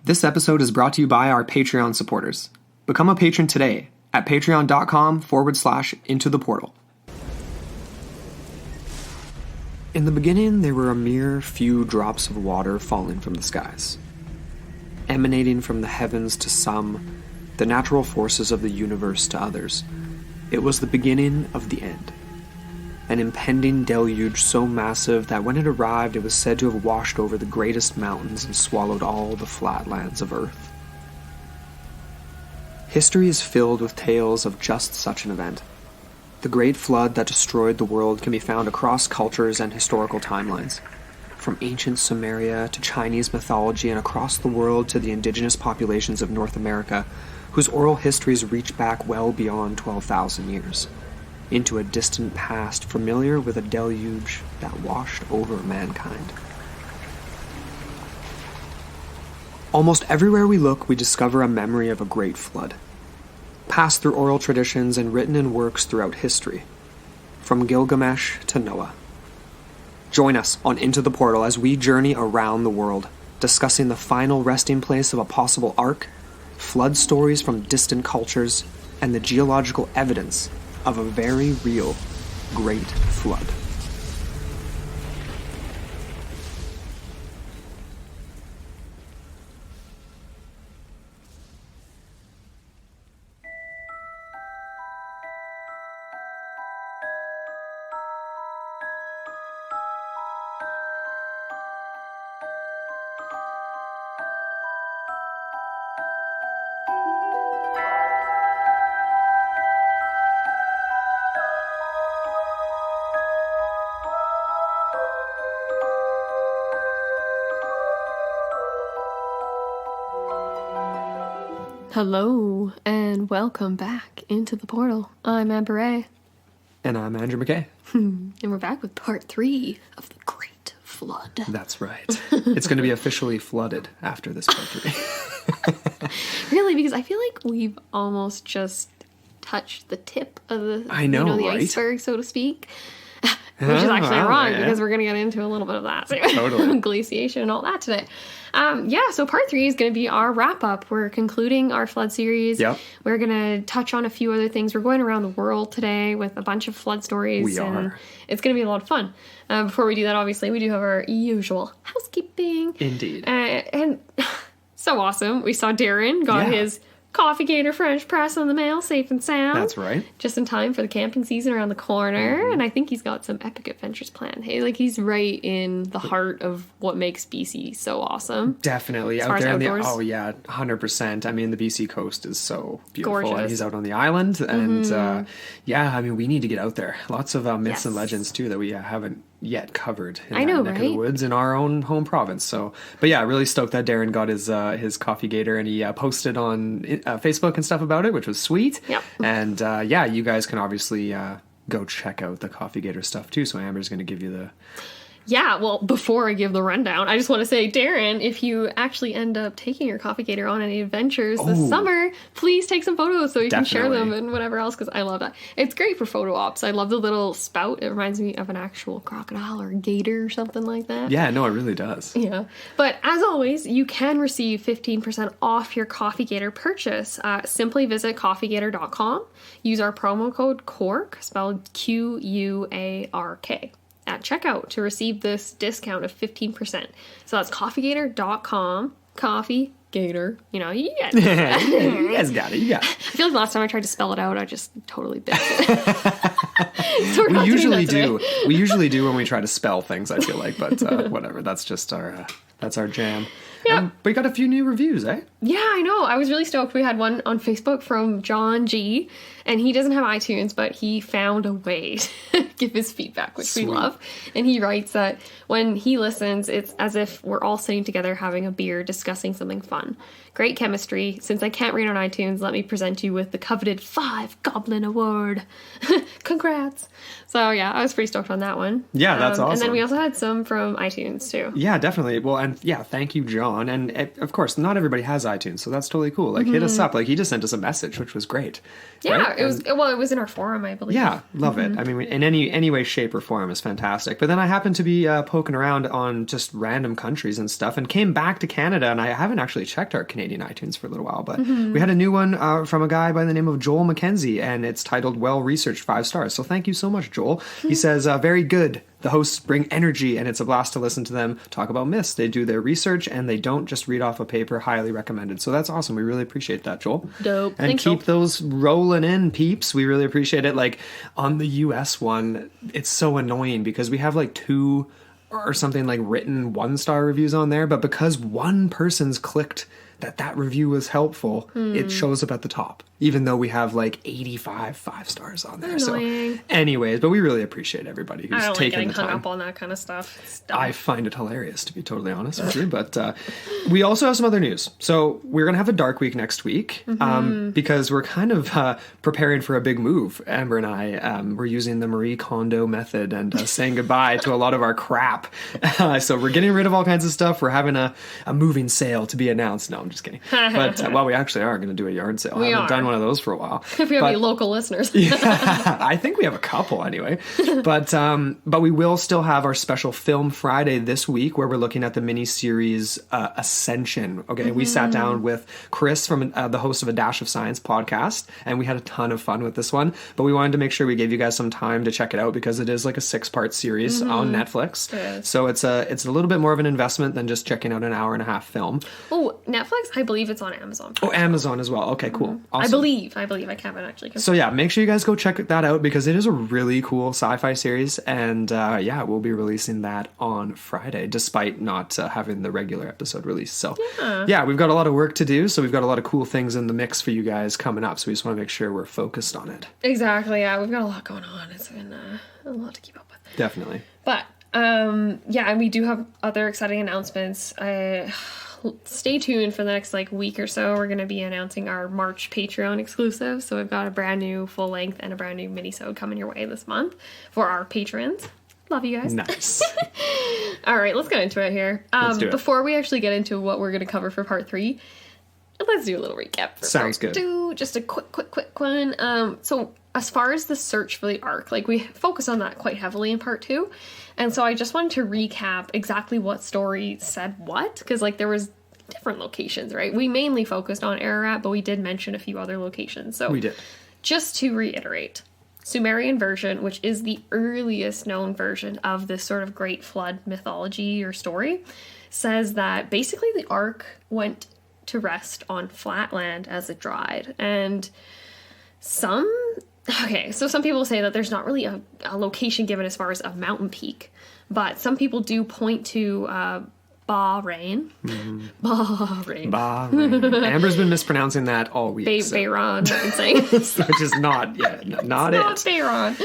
This episode is brought to you by our Patreon supporters. Become a patron today at patreon.com/intotheportal. In the beginning, there were a mere few drops of water falling from the skies. Emanating from the heavens to some, the natural forces of the universe to others, it was the beginning of the end. An impending deluge so massive that when it arrived it was said to have washed over the greatest mountains and swallowed all the flatlands of Earth. History is filled with tales of just such an event. The great flood that destroyed the world can be found across cultures and historical timelines. From ancient Sumeria to Chinese mythology and across the world to the indigenous populations of North America, whose oral histories reach back well beyond 12,000 years. Into a distant past familiar with a deluge that washed over mankind. Almost everywhere we look, we discover a memory of a great flood, passed through oral traditions and written in works throughout history, from Gilgamesh to Noah. Join us on Into the Portal as we journey around the world, discussing the final resting place of a possible ark, flood stories from distant cultures, and the geological evidence of a very real great flood. Hello, and welcome back into the portal. I'm Amber Ray. And I'm Andrew McKay. And we're back with part 3 of the Great Flood. That's right. It's going to be officially flooded after this part 3. Really, because I feel like we've almost just touched the tip of the, the right? iceberg, so to speak. Which is actually wrong, because we're going to get into a little bit of that. So Totally. Glaciation and all that today. So part 3 is going to be our wrap-up. We're concluding our flood series. Yep. We're going to touch on a few other things. We're going around the world today with a bunch of flood stories. We are. And it's going to be a lot of fun. Before we do that, obviously, we do have our usual housekeeping. Indeed. And so awesome. We saw Darren got his Coffee Gator French press in the mail, safe and sound. That's right. Just in time for the camping season around the corner. Mm-hmm. And I think he's got some epic adventures planned. Hey, like he's right in the heart of what makes BC so awesome. Definitely. As out there outdoors. 100%. I mean, the BC coast is so beautiful. Gorgeous. And he's out on the island. And we need to get out there. Lots of myths and legends too that we haven't yet covered in that neck of the woods in our own home province. So, but yeah, really stoked that Darren got his Coffee Gator and he posted on Facebook and stuff about it, which was sweet. Yep. And you guys can obviously go check out the Coffee Gator stuff too. So Amber's going to give you the... Yeah, well, before I give the rundown, I just want to say, Darren, if you actually end up taking your Coffee Gator on any adventures this summer, please take some photos so you can share them and whatever else, because I love that. It's great for photo ops. I love the little spout. It reminds me of an actual crocodile or gator or something like that. Yeah, no, it really does. Yeah. But as always, you can receive 15% off your Coffee Gator purchase. Simply visit coffeegator.com. Use our promo code QUARK, spelled Q-U-A-R-K. at checkout to receive this discount of 15%. So that's coffeegator.com. Coffee Gator. You guys got it. You guys got it. You got it. I feel like last time I tried to spell it out, I just totally bit it. So we usually do. We usually do when we try to spell things, I feel like. But whatever. That's just our jam. Yeah. But we got a few new reviews, eh? Yeah, I know. I was really stoked. We had one on Facebook from John G. And he doesn't have iTunes, but he found a way to give his feedback, which we love. And he writes that when he listens, it's as if we're all sitting together having a beer, discussing something fun. Great chemistry. Since I can't read on iTunes, let me present you with the coveted 5 Goblin Award. Congrats. So, yeah, I was pretty stoked on that one. Yeah, that's awesome. And then we also had some from iTunes, too. Yeah, definitely. Well, and yeah, thank you, John. And of course, not everybody has iTunes, so that's totally cool. Like, hit us up. Like, he just sent us a message, which was great. Yeah, right? it was in our forum, I believe. Yeah, love it. I mean, in any way, shape, or form is fantastic. But then I happened to be poking around on just random countries and stuff, and came back to Canada, and I haven't actually checked our Canadian iTunes for a little while, but we had a new one from a guy by the name of Joel McKenzie, and it's titled Well Researched, 5 stars. So thank you so much, Joel. He says, very good. The hosts bring energy, and it's a blast to listen to them talk about myths. They do their research, and they don't just read off a paper. Highly recommended. So that's awesome. We really appreciate that, Joel. Dope. And Thanks, keep Joel. those rolling in, peeps. We really appreciate it. Like, on the US one, it's so annoying because we have like 2 or something like written 1-star reviews on there, but because one person's clicked that review was helpful, it shows up at the top, even though we have like 85 5 stars on there. Annoying. So anyways, but we really appreciate everybody who's I don't like taken getting the hung time. up on that kind of stuff. It's dumb. I find it hilarious, to be totally honest with you. But we also have some other news. So we're going to have a dark week next week because we're kind of preparing for a big move. Amber and I, we're using the Marie Kondo method and saying goodbye to a lot of our crap. So we're getting rid of all kinds of stuff. We're having a moving sale to be announced. No, I'm just kidding. But, well, we actually are going to do a yard sale. I haven't done one of those for a while. If we have any local listeners. Yeah, I think we have a couple anyway. But we will still have our special Film Friday this week where we're looking at the mini-series Ascension. Okay, we sat down with Chris from the host of A Dash of Science podcast, and we had a ton of fun with this one. But we wanted to make sure we gave you guys some time to check it out because it is like a 6-part series on Netflix. So it's a little bit more of an investment than just checking out an hour-and-a-half film. Oh, Netflix? I believe it's on Amazon. Oh, Amazon as well. Okay, cool. Awesome. I believe. I haven't actually. So yeah, make sure you guys go check that out because it is a really cool sci-fi series, and we'll be releasing that on Friday, despite not having the regular episode released. So yeah, we've got a lot of work to do, so we've got a lot of cool things in the mix for you guys coming up. So we just want to make sure we're focused on it. Exactly. Yeah, we've got a lot going on. It's been a lot to keep up with. Definitely. But and we do have other exciting announcements. Stay tuned for the next week or so. We're going to be announcing our March Patreon exclusive. So we've got a brand new full length and a brand new mini-sode coming your way this month for our patrons. Love you guys. Nice. All right, let's get into it here. Let's do it. Before we actually get into what we're going to cover for part 3, let's do a little recap for Sounds part good. 2. Just a quick one. So as far as the search for the Ark, we focus on that quite heavily in part 2. And so I just wanted to recap exactly what story said what, because there was different locations, right? We mainly focused on Ararat, but we did mention a few other locations. So We did. Just to reiterate, Sumerian version, which is the earliest known version of this sort of Great Flood mythology or story, says that basically the Ark went to rest on flat land as it dried. And some people say that there's not really a location given as far as a mountain peak, but some people do point to Bahrain. Bahrain. Amber's been mispronouncing that all week. Bahrain, I've been saying. Which is not Not Bahrain.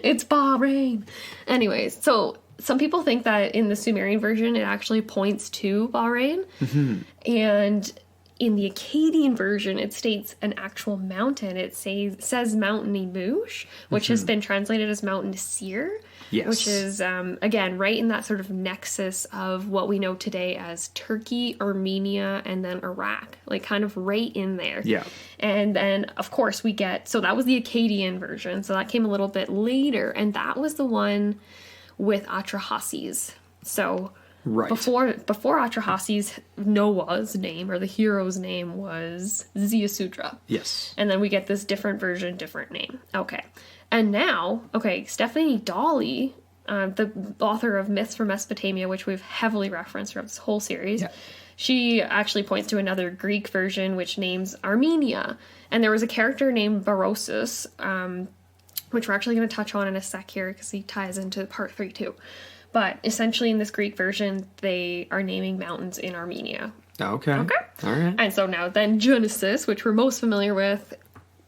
It's Bahrain. Anyways, so some people think that in the Sumerian version, it actually points to Bahrain. And in the Akkadian version, it states an actual mountain. It says Mountain Imush, which has been translated as Mountain Seir. Yes. Which is, again, right in that sort of nexus of what we know today as Turkey, Armenia, and then Iraq. Kind of right in there. Yeah. And then, of course, so that was the Akkadian version. So that came a little bit later. And that was the one with Atrahasis. So Right. before Atrahasis, Noah's name, or the hero's name, was Ziusudra. Yes. And then we get this different version, different name. Okay. And now, Stephanie Dawley, the author of Myths from Mesopotamia, which we've heavily referenced throughout this whole series, she actually points to another Greek version, which names Armenia. And there was a character named Berosus, which we're actually going to touch on in a sec here, because he ties into part 3 too. But essentially in this Greek version, they are naming mountains in Armenia. Okay. Okay. All right. And so now then Genesis, which we're most familiar with,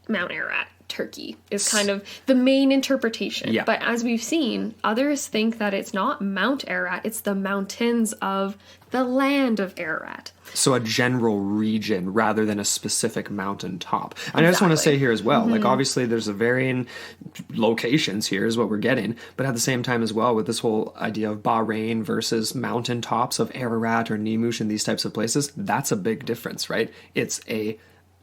Mount Ararat. Turkey is kind of the main interpretation. Yeah. But as we've seen, others think that it's not Mount Ararat, it's the mountains of the land of Ararat. So a general region rather than a specific mountain top. And I just want to Exactly. say here as well, like obviously there's a varying locations here is what we're getting, but at the same time as well with this whole idea of Bahrain versus mountain tops of Ararat or Nemush and these types of places, that's a big difference, right? It's a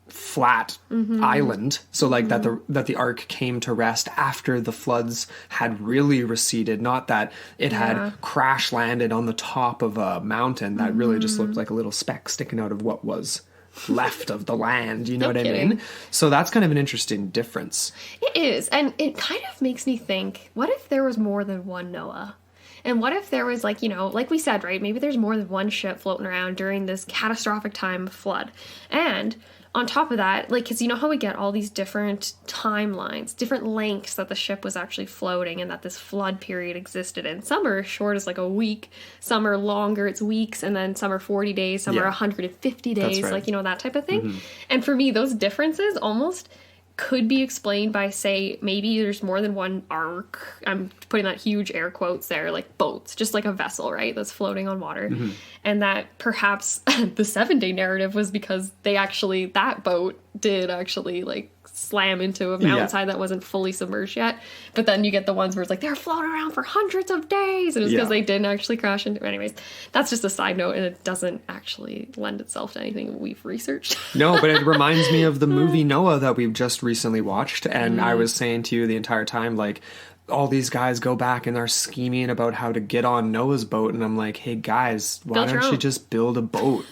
flat island, so like that the ark came to rest after the floods had really receded, not that it had crash landed on the top of a mountain that really just looked like a little speck sticking out of what was left of the land, you know what I mean? So that's kind of an interesting difference. It is, and it kind of makes me think, what if there was more than one Noah? And what if there was, like, you know, like we said, right, maybe there's more than one ship floating around during this catastrophic time of flood. And on top of that, like, because you know how we get all these different timelines, different lengths that the ship was actually floating and that this flood period existed in. Some are as short as like a week, some are longer, it's weeks, and then some are 40 days, some are 150 days, right. like, you know, that type of thing. And for me, those differences almost could be explained by, say, maybe there's more than one ark. I'm putting that huge air quotes there, like boats, just like a vessel, right, that's floating on water. And that perhaps the 7-day narrative was because that boat did actually, like, slam into a mountainside that wasn't fully submerged yet. But then you get the ones where it's like, they're floating around for hundreds of days, and it's because they didn't actually crash into. Anyways, that's just a side note, and it doesn't actually lend itself to anything we've researched. No, but it reminds me of the movie Noah that we've just recently watched, and I was saying to you the entire time, like, all these guys go back and are scheming about how to get on Noah's boat, and I'm like, hey guys, why don't you just build a boat?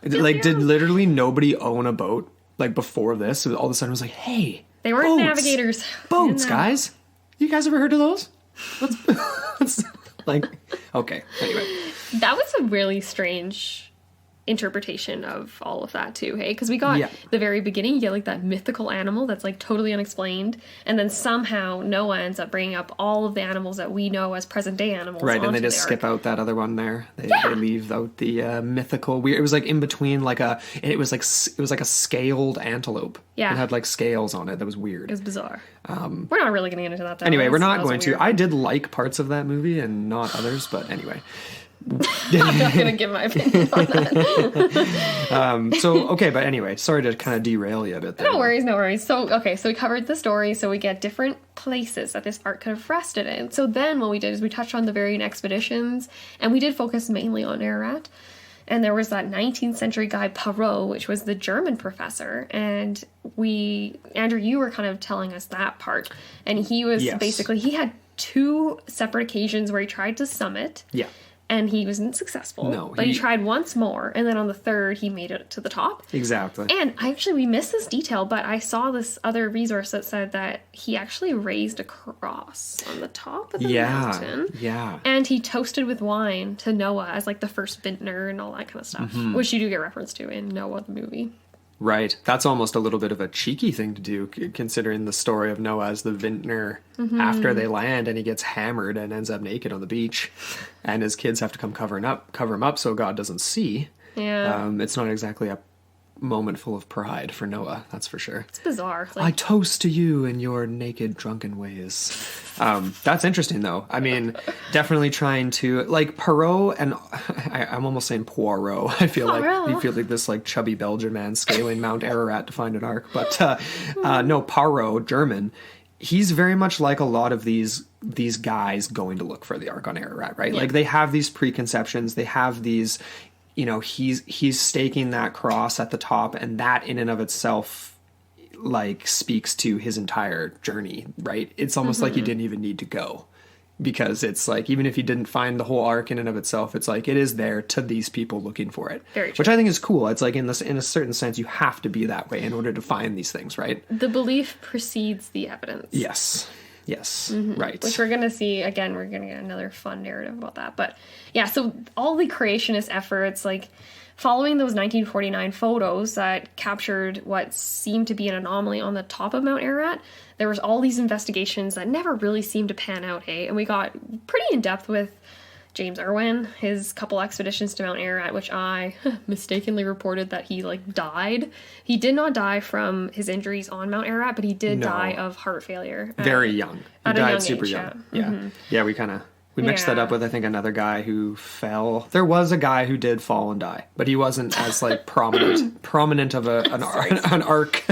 Like, did literally nobody own a boat? Like, before this, all of a sudden it was like, hey, They weren't navigators. Boats, guys. You guys ever heard of those? Let's like, okay, anyway. That was a really strange interpretation of all of that too, hey? Because we got the very beginning, you get like that mythical animal that's like totally unexplained, and then somehow Noah ends up bringing up all of the animals that we know as present day animals. Right, and they just skip out that other one there. They leave out the mythical. It was like in between, it was like a scaled antelope. Yeah, it had like scales on it. That was weird. It was bizarre. We're not really getting into that though. Anyway, we're not going to. I did like parts of that movie and not others, but anyway. I'm not going to give my opinion on that. But anyway, sorry to kind of derail you a bit there. No worries. So we covered the story, so we get different places that this ark could have rested in. So then what we did is we touched on the varying expeditions, and we did focus mainly on Ararat. And there was that 19th century guy, Perrault, which was the German professor. And Andrew, you were kind of telling us that part. And he was basically, he had 2 separate occasions where he tried to summit. Yeah. And he wasn't successful. No. But he tried once more. And then on the 3rd, he made it to the top. Exactly. And we missed this detail, but I saw this other resource that said that he actually raised a cross on the top of the mountain. Yeah. And he toasted with wine to Noah as like the first vintner and all that kind of stuff, which you do get reference to in Noah the movie. Right. That's almost a little bit of a cheeky thing to do, considering the story of Noah as the vintner after they land and he gets hammered and ends up naked on the beach. And his kids have to come cover him up so God doesn't see. Yeah. It's not exactly a moment full of pride for Noah, that's for sure. It's bizarre. I toast to you in your naked, drunken ways. That's interesting, though. I mean, definitely trying to, like, Perrault, and I'm almost saying Poirot. I feel like this, like, chubby Belgian man scaling Mount Ararat to find an ark. But, no, Perrault, German, he's very much like a lot of these guys going to look for the ark on Ararat, right? Yeah. Like, they have these preconceptions, they have these... You know, he's staking that cross at the top, and that in and of itself, like, speaks to his entire journey, right? It's almost like he didn't even need to go, because it's like, even if he didn't find the whole arc in and of itself, it's like, it is there to these people looking for it. Very true. Which I think is cool. It's like, in a certain sense, you have to be that way in order to find these things, right? The belief precedes the evidence. Yes, right. Which we're going to see, again, we're going to get another fun narrative about that. But yeah, so all the creationist efforts, like following those 1949 photos that captured what seemed to be an anomaly on the top of Mount Ararat, there was all these investigations that never really seemed to pan out, hey? And we got pretty in-depth with James Irwin, his couple expeditions to Mount Ararat, which I mistakenly reported that he like died. He did not die from his injuries on Mount Ararat, but he did die of heart failure. Very young. He at a died young super age, young. yeah. Yeah. Mm-hmm. Yeah, we mixed that up with, I think, another guy who fell. There was a guy who did fall and die, but he wasn't as like prominent of an arc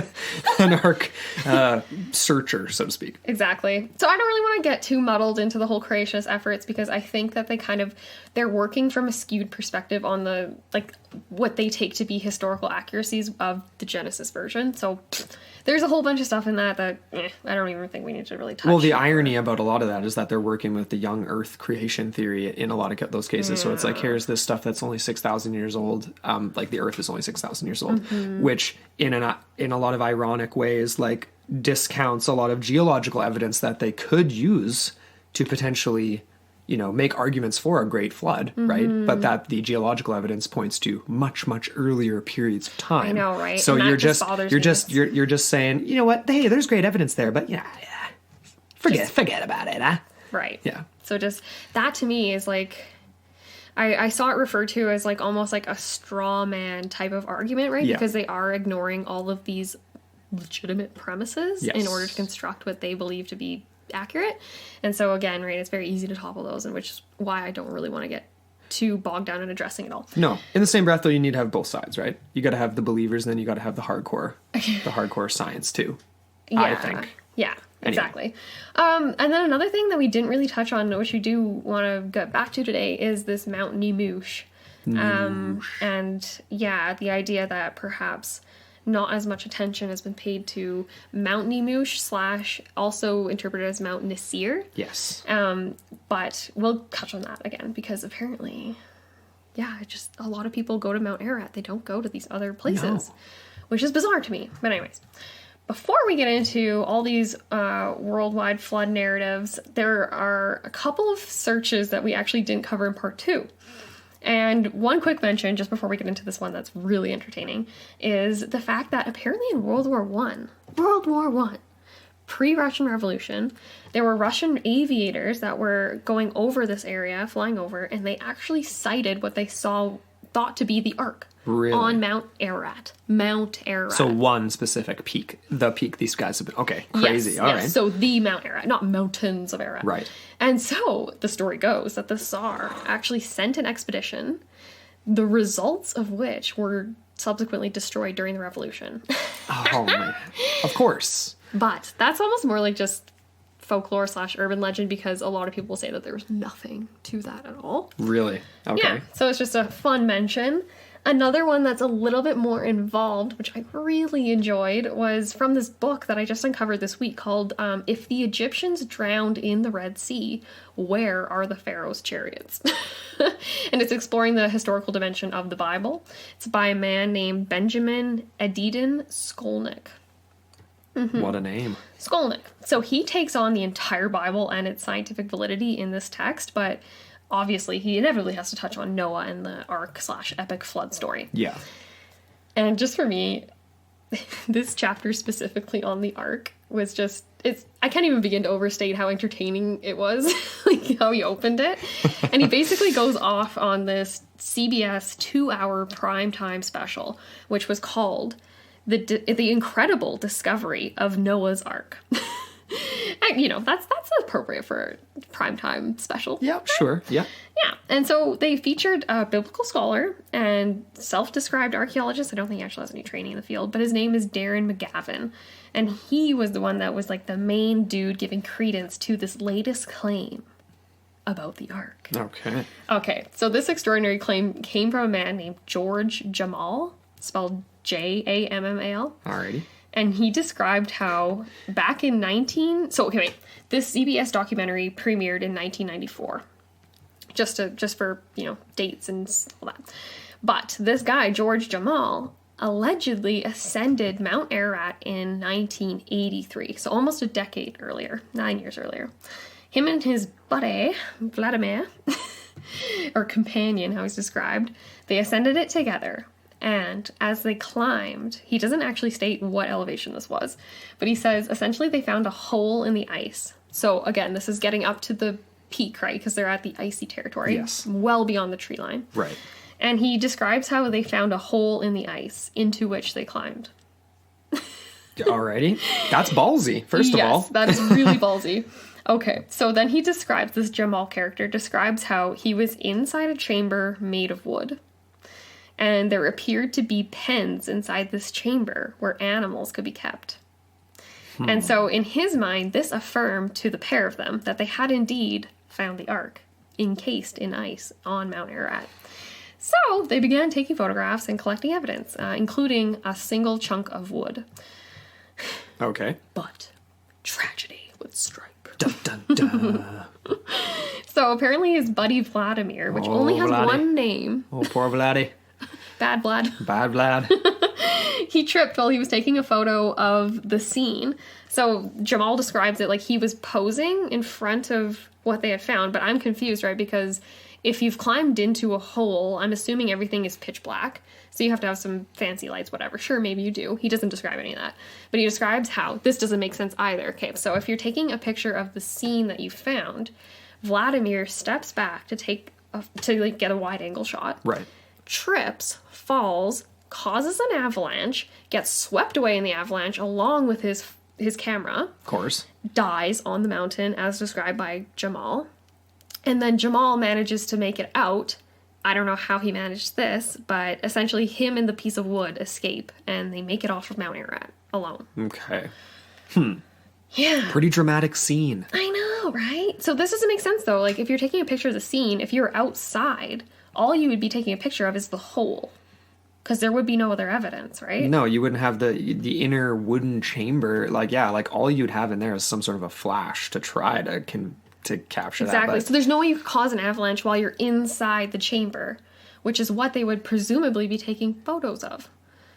searcher, so to speak. Exactly. So I don't really want to get too muddled into the whole creationist efforts, because I think that they're working from a skewed perspective on the, like, what they take to be historical accuracies of the Genesis version. So there's a whole bunch of stuff in that I don't even think we need to really touch. Well, the irony about a lot of that is that they're working with the young Earth creation theory in a lot of those cases. So it's like, here's this stuff that's only 6,000 years old. Like the Earth is only 6,000 years old, which in a lot of ironic ways, like, discounts a lot of geological evidence that they could use to potentially, make arguments for a great flood, right? But that the geological evidence points to much, much earlier periods of time. I know, right? So and you're just saying, you know what? Hey, there's great evidence there, but forget about it, huh? Right. Yeah. So just that to me is like, I saw it referred to as like almost like a straw man type of argument, right? Yeah. Because they are ignoring all of these legitimate premises in order to construct what they believe to be accurate. And so again, right, it's very easy to topple those, and which is why I don't really want to get too bogged down in addressing it all. No. In the same breath, though, you need to have both sides, right? You got to have the believers, and then you got to have the hardcore science too. Yeah. I think. Yeah, exactly. And then another thing that we didn't really touch on, which we do want to get back to today, is this Mount Nemoosh. And yeah, the idea that perhaps not as much attention has been paid to Mount Nemoosh / also interpreted as Mount Nisir. Yes. But we'll touch on that again, because apparently, just a lot of people go to Mount Ararat. They don't go to these other places, which is bizarre to me. But anyways, before we get into all these worldwide flood narratives, there are a couple of searches that we actually didn't cover in part 2. And one quick mention, just before we get into this one that's really entertaining, is the fact that apparently in World War I, pre-Russian Revolution, there were Russian aviators that were going over this area, flying over, and they actually sighted what they thought to be the Ark. Really? On Mount Ararat. Mount Ararat. So one specific peak. The peak these guys have been... Okay, crazy. Yes, All right. So the Mount Ararat, not mountains of Ararat. Right. And so the story goes that the Tsar actually sent an expedition, the results of which were subsequently destroyed during the revolution. Oh, man. Of course. But that's almost more like just folklore / urban legend, because a lot of people say that there was nothing to that at all. Really? Okay. Yeah, so it's just a fun mention. Another one that's a little bit more involved, which I really enjoyed, was from this book that I just uncovered this week called If the Egyptians Drowned in the Red Sea, Where Are the Pharaoh's Chariots? And it's exploring the historical dimension of the Bible. It's by a man named Benjamin Adedin Skolnick. Mm-hmm. What a name. Skolnick. So he takes on the entire Bible and its scientific validity in this text, but obviously he inevitably has to touch on Noah and the Ark / epic flood story. Yeah. And just for me, this chapter specifically on the Ark was just, I can't even begin to overstate how entertaining it was, like how he opened it. And he basically goes off on this CBS 2-hour primetime special, which was called The Incredible Discovery of Noah's Ark. And, that's appropriate for a primetime special. Yeah, sure. Yeah. Yeah. And so they featured a biblical scholar and self-described archaeologist. I don't think he actually has any training in the field, but his name is Darren McGavin. And he was the one that was like the main dude giving credence to this latest claim about the Ark. Okay. So this extraordinary claim came from a man named George Jamal, spelled Jammal. Alrighty. And he described how back in this CBS documentary premiered in 1994. Just for, dates and all that. But this guy, George Jamal, allegedly ascended Mount Ararat in 1983. So almost a decade earlier, 9 years earlier. Him and his buddy, Vladimir, or companion, how he's described, they ascended it together. And as they climbed, he doesn't actually state what elevation this was, but he says essentially they found a hole in the ice. So again, this is getting up to the peak, right? Because they're at the icy territory. Yes. Well beyond the tree line. Right. And he describes how they found a hole in the ice into which they climbed. Alrighty. That's ballsy, first of all. Yes, that is really ballsy. Okay, so then he describes, this Jamal character describes how he was inside a chamber made of wood. And there appeared to be pens inside this chamber where animals could be kept. And so in his mind, this affirmed to the pair of them that they had indeed found the Ark, encased in ice on Mount Ararat. So they began taking photographs and collecting evidence, including a single chunk of wood. Okay. But tragedy would strike. Dun, dun, dun. So apparently his buddy Vladimir, which only has Vladdy. one name, Oh, poor Vladdy. Bad Vlad, Bad Vlad. he tripped while he was taking a photo of the scene. So Jamal describes it like he was posing in front of what they had found, but I'm confused, right? Because if you've climbed into a hole, I'm assuming everything is pitch black. So you have to have some fancy lights, whatever. Sure, maybe you do. He doesn't describe any of that. But he describes how this doesn't make sense either. Okay, so if you're taking a picture of the scene that you found, Vladimir steps back to get a wide angle shot. Right. Trips, falls, causes an avalanche, gets swept away in the avalanche along with his camera, Of course. dies on the mountain as described by Jamal. And then Jamal manages to make it out. I don't know how he managed this, but essentially him and the piece of wood escape and they make it off of Mount Ararat alone. Okay. Yeah. Pretty dramatic scene. I know, right? So this doesn't make sense though. Like if you're taking a picture of the scene, if you're outside, all you would be taking a picture of is the hole. Because there would be no other evidence, right? No, you wouldn't have the inner wooden chamber. Like, yeah, like all you'd have in there is some sort of a flash to try to capture that. Exactly. But So there's no way you could cause an avalanche while you're inside the chamber, which is what they would presumably be taking photos of.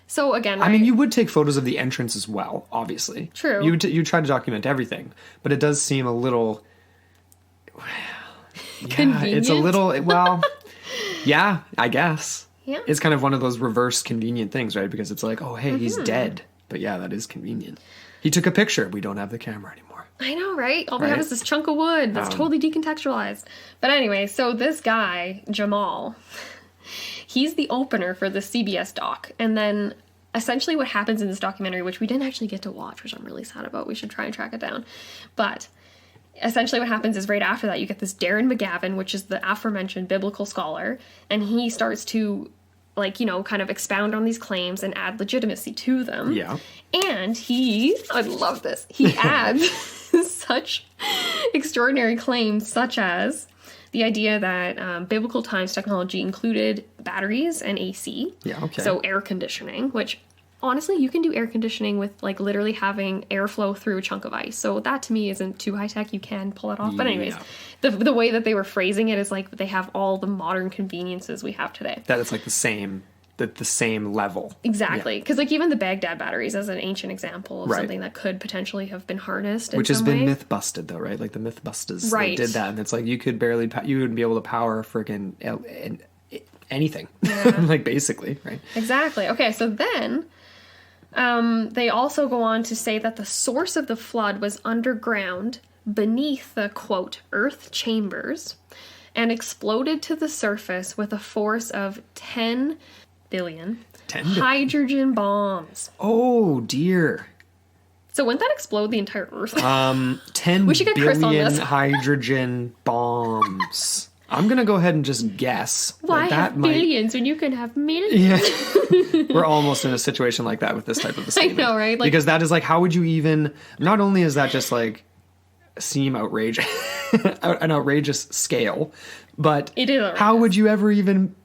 So again, I mean, you would take photos of the entrance as well, obviously. True. You try to document everything, but it does seem a little... Yeah, Convenient? it's a little... Well, yeah, I guess. Yeah. It's kind of one of those reverse convenient things, right? Because it's like, oh, hey, he's dead. But yeah, that is convenient. He took a picture. We don't have the camera anymore. I know, right? All we Right? have is this chunk of wood that's totally decontextualized. But anyway, so this guy, Jamal, he's the opener for the CBS doc. And then essentially what happens in this documentary, which we didn't actually get to watch, which I'm really sad about. We should try and track it down. But essentially what happens is right after that, you get this Darren McGavin, which is the aforementioned biblical scholar. And he starts to, like, you know, kind of expound on these claims and add legitimacy to them. Yeah. And I love this, he adds such extraordinary claims, such as the idea that biblical times technology included batteries and AC. Yeah, okay. So air conditioning, which honestly, you can do air conditioning with like literally having airflow through a chunk of ice. So that to me isn't too high tech. You can pull it off. But anyways, the way that they were phrasing it is like they have all the modern conveniences we have today. That it's like the same level. Exactly. Because like even the Baghdad batteries as an ancient example of Right. something that could potentially have been harnessed in Which has some been way. myth busted, though, right? Like the myth busters Right. they did that, and it's like you wouldn't be able to power freaking anything, like basically, right? Exactly. Okay, so then they also go on to say that the source of the flood was underground beneath the, quote, earth chambers and exploded to the surface with a force of 10 billion 10 billion. hydrogen bombs. Oh dear. So wouldn't that explode the entire earth? 10 We should get Chris on billion this. hydrogen bombs. I'm gonna go ahead and just guess. Why that have might. billions when you can have millions? Yeah. We're almost in a situation like that with this type of a statement. know, right? Like- because that is like, how would you even? Not only is that just like seem outrageous, an outrageous scale, but It is outrageous. how would you ever even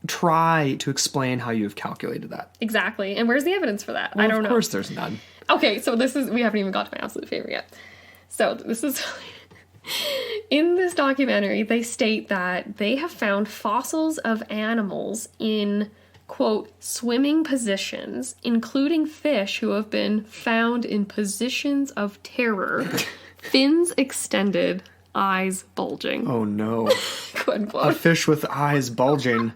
try to explain how you have calculated that? Exactly. And where's the evidence for that? I don't know. Of course, there's none. Okay, so we haven't even got to my absolute favorite yet. So this is, in this documentary, they state that they have found fossils of animals in, quote, swimming positions, including fish who have been found in positions of terror, fins extended, eyes bulging, Oh no. quote A unquote. fish with eyes bulging.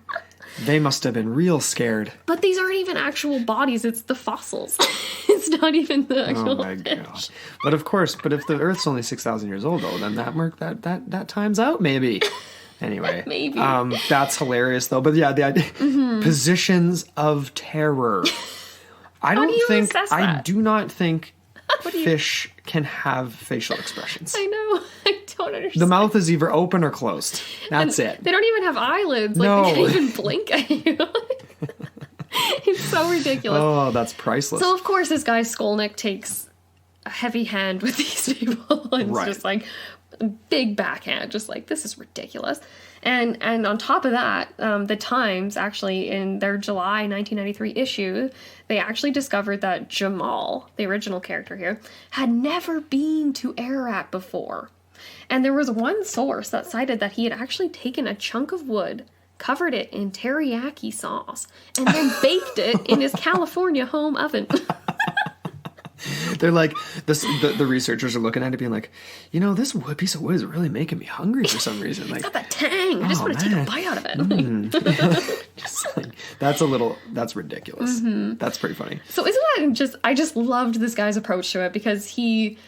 They must have been real scared. But these aren't even actual bodies, it's the fossils. It's not even the actual Oh my god. But of course, if the Earth's only 6,000 years old though, then that times out maybe. Anyway. Maybe. That's hilarious though. But yeah, the idea, positions of terror. I do not think fish can have facial expressions. I know. I don't understand. The mouth is either open or closed. That's it. They don't even have eyelids. Like, No. they can't even blink at you. It's so ridiculous. Oh, that's priceless. So, of course, this guy Skolnick takes a heavy hand with these people. And it's just like a big backhand. Just like, this is ridiculous. And on top of that, the Times, actually, in their July 1993 issue, they actually discovered that Jamal, the original character here, had never been to Ararat before. And there was one source that cited that he had actually taken a chunk of wood, covered it in teriyaki sauce, and then baked it in his California home oven. They're like, the researchers are looking at it being like, this piece of wood is really making me hungry for some reason. Like, It's got that tang. I just want to take a bite out of it. That's ridiculous. That's pretty funny. So isn't that I just loved this guy's approach to it, because he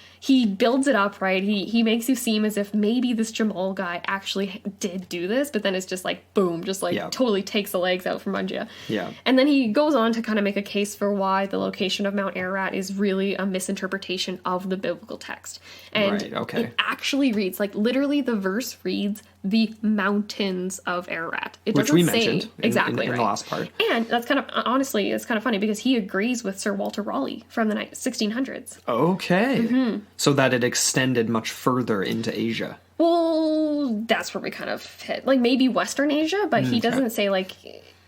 builds it up, right? He makes you seem as if maybe this Jamal guy actually did do this, but then it's just like, boom, just like totally takes the legs out from under you. Yeah. And then he goes on to kind of make a case for why the location of Mount Ararat is really a misinterpretation of the biblical text. And it actually reads, like, literally the verse reads, the mountains of Ararat. It doesn't Which we say mentioned exactly in the last part. And that's kind of, honestly, it's kind of funny because he agrees with Sir Walter Raleigh from the 1600s. Okay. So that it extended much further into Asia. Well, that's where we kind of hit. Like, maybe Western Asia, but he doesn't say, like,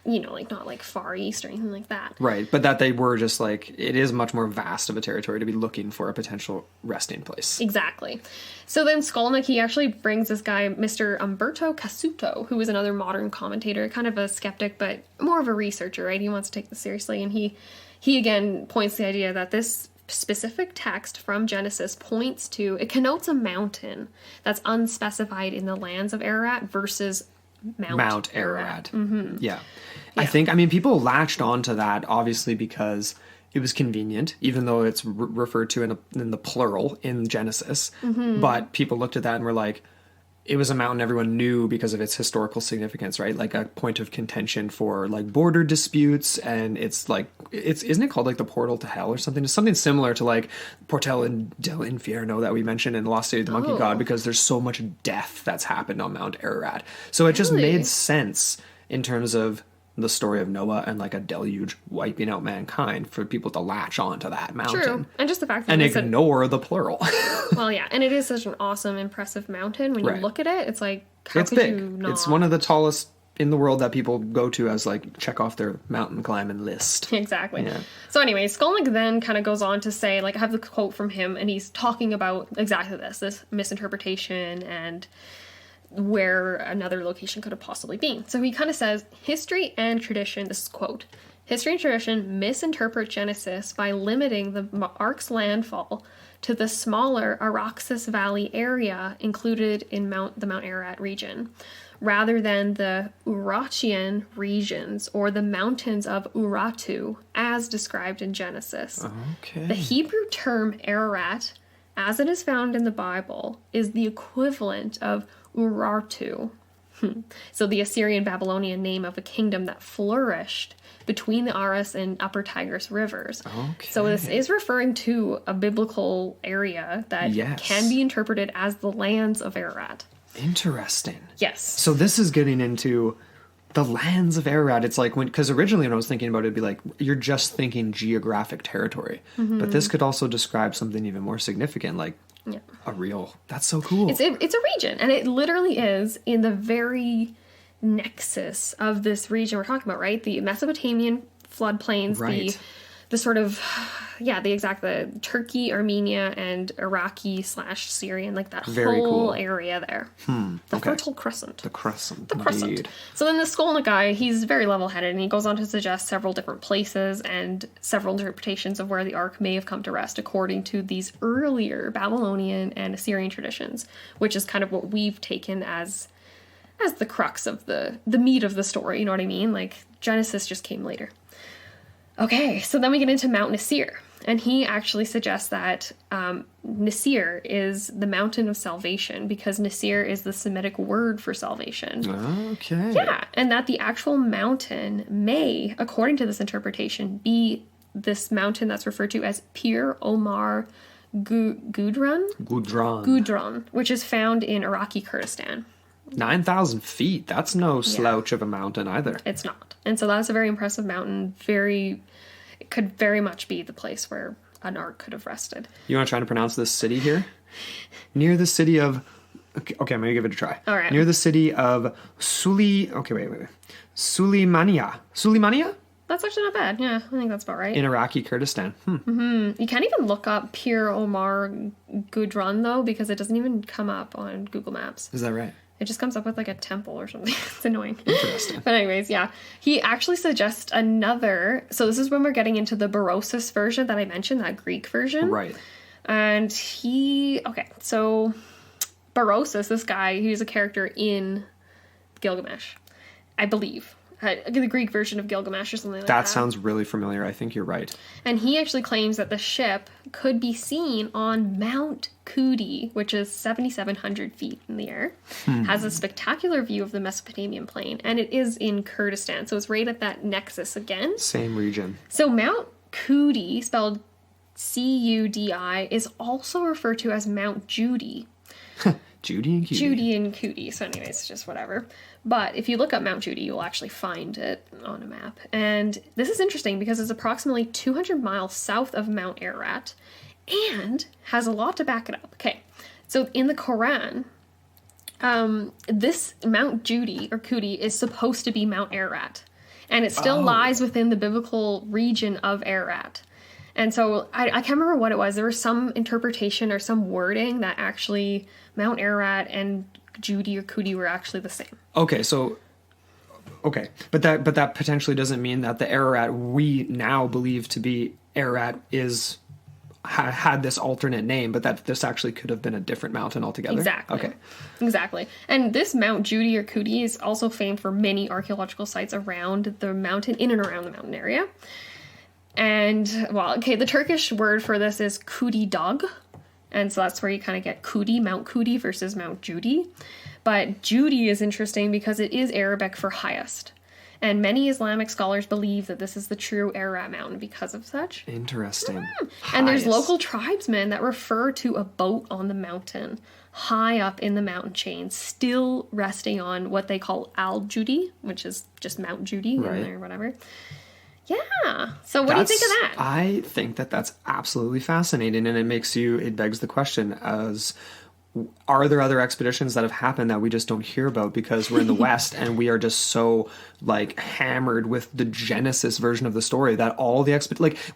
like, not like Far East or anything like that. Right, but that they were just like, it is much more vast of a territory to be looking for a potential resting place. Exactly. So then Skolnick, he actually brings this guy, Mr. Umberto Casuto, who is another modern commentator, kind of a skeptic, but more of a researcher, right? He wants to take this seriously, and he again points the idea that this specific text from Genesis it connotes a mountain that's unspecified in the lands of Ararat versus Mount Ararat. Yeah. I think, people latched onto that obviously because it was convenient, even though it's referred to in the plural in Genesis. But people looked at that and were like, it was a mountain everyone knew because of its historical significance, right? Like a point of contention for like border disputes, and it's like, isn't it called like the portal to hell or something? It's something similar to like Portal del Infierno that we mentioned in The Lost City of the Monkey God, because there's so much death that's happened on Mount Ararat. So it just made sense in terms of the story of Noah and like a deluge wiping out mankind for people to latch onto that mountain. True. And just the fact that and ignore the plural. Well, yeah, and it is such an awesome, impressive mountain. When you look at it, it's like, it's big. It's one of the tallest in the world that people go to as like check off their mountain climbing list. Exactly. Yeah. So anyway, Skolnick then kind of goes on to say, like, I have the quote from him, and he's talking about exactly this misinterpretation and where another location could have possibly been. So he kind of says, history and tradition, this is quote, history and tradition misinterpret Genesis by limiting the ark's landfall to the smaller Araxes Valley area included in the Mount Ararat region, rather than the Urartian regions or the mountains of Urartu as described in Genesis. Okay. The Hebrew term Ararat, as it is found in the Bible, is the equivalent of Urartu. So the Assyrian-Babylonian name of a kingdom that flourished between the Aras and Upper Tigris rivers. Okay. So this is referring to a biblical area that can be interpreted as the lands of Ararat. Interesting. Yes. So this is getting into the lands of Ararat. It's like, because originally when I was thinking about it, it'd be like, you're just thinking geographic territory. But this could also describe something even more significant, like that's so cool. It's a region, and it literally is in the very nexus of this region we're talking about, right? The Mesopotamian floodplains, the sort of, the Turkey, Armenia, and Iraqi/Syrian, like that whole area there. The Fertile Crescent. The Crescent. The Crescent. Indeed. So then the Skolnick guy, he's very level-headed, and he goes on to suggest several different places and several interpretations of where the Ark may have come to rest according to these earlier Babylonian and Assyrian traditions, which is kind of what we've taken as as the crux of the meat of the story, you know what I mean? Like, Genesis just came later. Okay, so then we get into Mount Nisir, and he actually suggests that Nisir is the mountain of salvation because Nisir is the Semitic word for salvation. Okay. Yeah, and that the actual mountain may, according to this interpretation, be this mountain that's referred to as Pir Omar Gudron, which is found in Iraqi Kurdistan. 9,000 feet. That's no slouch of a mountain either. It's not. And so that's a very impressive mountain. It could very much be the place where an ark could have rested. You want to try to pronounce this city here? Near the city of... Okay, I'm going to give it a try. All right. Near the city of Suleimania. Suleimania? That's actually not bad. Yeah, I think that's about right. In Iraqi Kurdistan. You can't even look up Pir Omar Gudron, though, because it doesn't even come up on Google Maps. Is that right? It just comes up with like a temple or something. It's annoying. Interesting. But anyways, yeah. He actually suggests another... So this is when we're getting into the Berosus version that I mentioned, that Greek version. Right. And okay, so Berosus, this guy, he's a character in Gilgamesh, I believe. The Greek version of Gilgamesh or something like that. That sounds really familiar. I think you're right. And he actually claims that the ship could be seen on Mount Kudi, which is 7,700 feet in the air, has a spectacular view of the Mesopotamian plain, and it is in Kurdistan, so it's right at that nexus again. Same region. So Mount Kudi, spelled Cudi, is also referred to as Mount Judy. Judy and Cutie. Judy and Cudi, so anyways, just whatever. But if you look up Mount Judy, you'll actually find it on a map. And this is interesting because it's approximately 200 miles south of Mount Ararat and has a lot to back it up. Okay, so in the Quran, this Mount Judy or Kudi is supposed to be Mount Ararat. And it still lies within the biblical region of Ararat. And so I can't remember what it was. There was some interpretation or some wording that actually Mount Ararat and Judy or Kudi were actually the same. Okay, but that potentially doesn't mean that the Ararat we now believe to be Ararat had this alternate name, but that this actually could have been a different mountain altogether. Exactly. Okay. Exactly. And this Mount Judy or Kudi is also famed for many archaeological sites around the mountain, in and around the mountain area. And, the Turkish word for this is Kudi Dog. And so that's where you kind of get Kudi, Mount Kudi versus Mount Judy. But Judy is interesting because it is Arabic for highest. And many Islamic scholars believe that this is the true Ararat mountain because of such. Interesting. And there's local tribesmen that refer to a boat on the mountain, high up in the mountain chain, still resting on what they call Al-Judi, which is just Mount Judy or whatever. Yeah. So what do you think of that? I think that that's absolutely fascinating, and it begs the question as, are there other expeditions that have happened that we just don't hear about because we're in the West and we are just so hammered with the Genesis version of the story that all the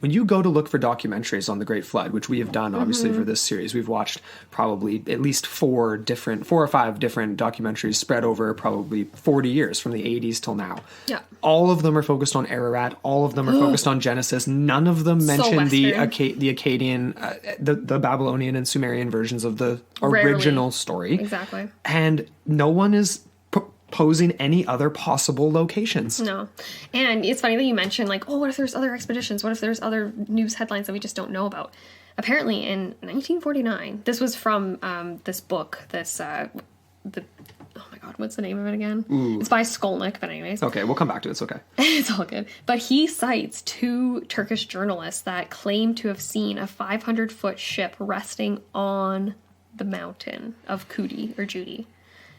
when you go to look for documentaries on the Great Flood, which we have done obviously for this series, we've watched probably at least 4 or 5 different documentaries spread over probably 40 years from the 80s till now. Yeah. All of them are focused on Ararat. All of them are focused on Genesis. None of them mention the Akkadian, the Babylonian and Sumerian versions of the original story. Exactly. And no one is proposing any other possible locations. No. And it's funny that you mentioned what if there's other expeditions? What if there's other news headlines that we just don't know about? Apparently in 1949, this was from this book, oh my god, what's the name of it again? It's by Skolnick, but anyways. Okay, we'll come back to it. It's okay. It's all good. But he cites 2 Turkish journalists that claim to have seen a 500-foot ship resting on the mountain of Kudi or Judy.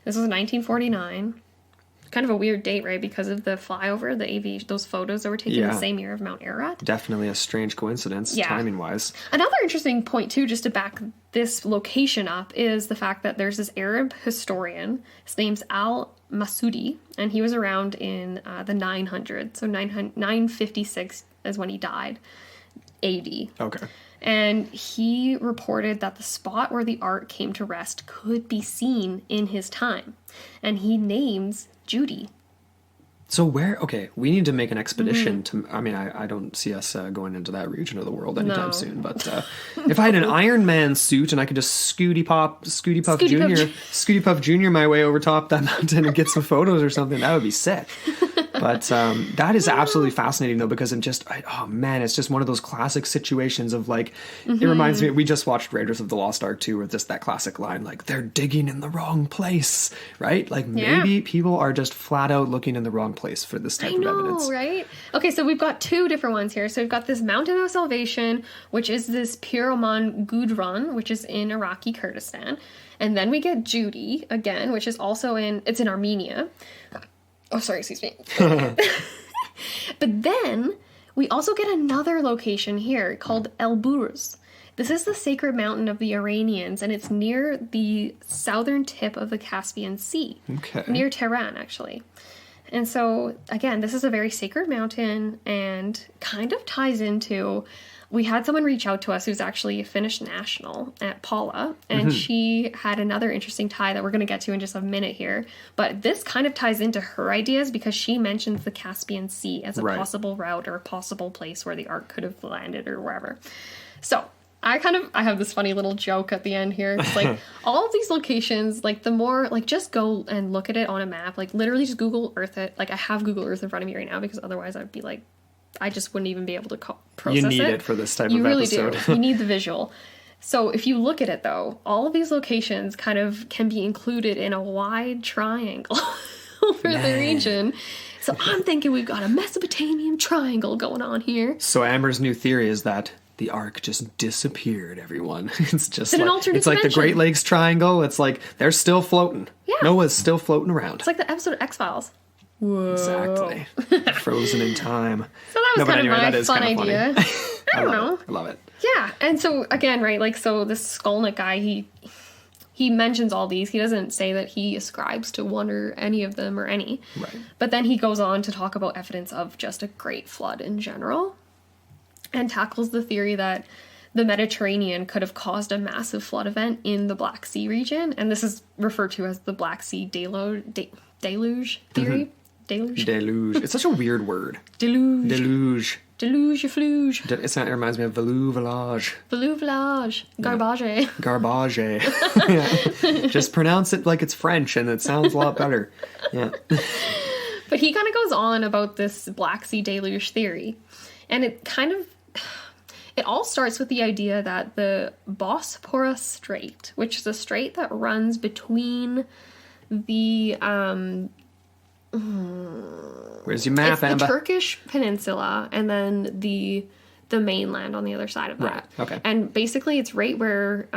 This was 1949. Kind of a weird date, right? Because of the flyover, the AV, those photos that were taken the same year of Mount Ararat. Definitely a strange coincidence, timing-wise. Another interesting point, too, just to back this location up, is the fact that there's this Arab historian. His name's Al-Masudi, and he was around in the 900s. So 956 is when he died, AD. Okay. And he reported that the spot where the ark came to rest could be seen in his time. And he names Judy. So where? Okay, we need to make an expedition to. I mean, I don't see us going into that region of the world anytime soon. But if I had an Iron Man suit and I could just Scooty Puff Junior my way over top that mountain and get some photos or something, that would be sick. But that is absolutely fascinating, though, because it's just one of those classic situations of like, it reminds me, we just watched Raiders of the Lost Ark 2, with just that classic line, like, they're digging in the wrong place, right? Like, maybe people are just flat out looking in the wrong place for this type of evidence. Right? Okay, so we've got two different ones here. So we've got this Mountain of Salvation, which is this Piraman Gudrun, which is in Iraqi Kurdistan. And then we get Judy, again, which is also it's in Armenia. Oh, sorry, excuse me. But then we also get another location here called Elburz. This is the sacred mountain of the Iranians, and it's near the southern tip of the Caspian Sea. Okay. Near Tehran, actually. And so, again, this is a very sacred mountain and kind of ties into... We had someone reach out to us who's actually a Finnish national at Paula, and she had another interesting tie that we're going to get to in just a minute here. But this kind of ties into her ideas because she mentions the Caspian Sea as a possible route or a possible place where the Ark could have landed or wherever. So I have this funny little joke at the end here. It's like all of these locations, like the more, like just go and look at it on a map, like literally just Google Earth it. Like I have Google Earth in front of me right now because otherwise I'd be like, I just wouldn't even be able to process it. You need it for this type of really episode. Do. You need the visual. So if you look at it, though, all of these locations kind of can be included in a wide triangle over the region. So I'm thinking we've got a Mesopotamian triangle going on here. So Amber's new theory is that the Ark just disappeared, everyone. It's just like, an alternate dimension. Like the Great Lakes Triangle. It's like they're still floating. Yeah. Noah's still floating around. It's like the episode of X-Files. Whoa. Exactly. Frozen in time. So that was kind of my fun idea. I don't know. I love it. Yeah. And so again, right, like so this Skolnick guy, he mentions all these. He doesn't say that he ascribes to one or any of them or any. Right. But then he goes on to talk about evidence of just a great flood in general and tackles the theory that the Mediterranean could have caused a massive flood event in the Black Sea region. And this is referred to as the Black Sea deluge theory. Deluge. It's such a weird word. Deluge. Fluge. It reminds me of Velouvelage. Garbage. Garbage. Yeah. Just pronounce it like it's French and it sounds a lot better. Yeah. But he kind of goes on about this Black Sea deluge theory. And it all starts with the idea that the Bosporus Strait, which is a strait that runs between the... Where's your map, Amber? The Turkish peninsula and then the mainland on the other side of that. Right. Okay. And basically it's right where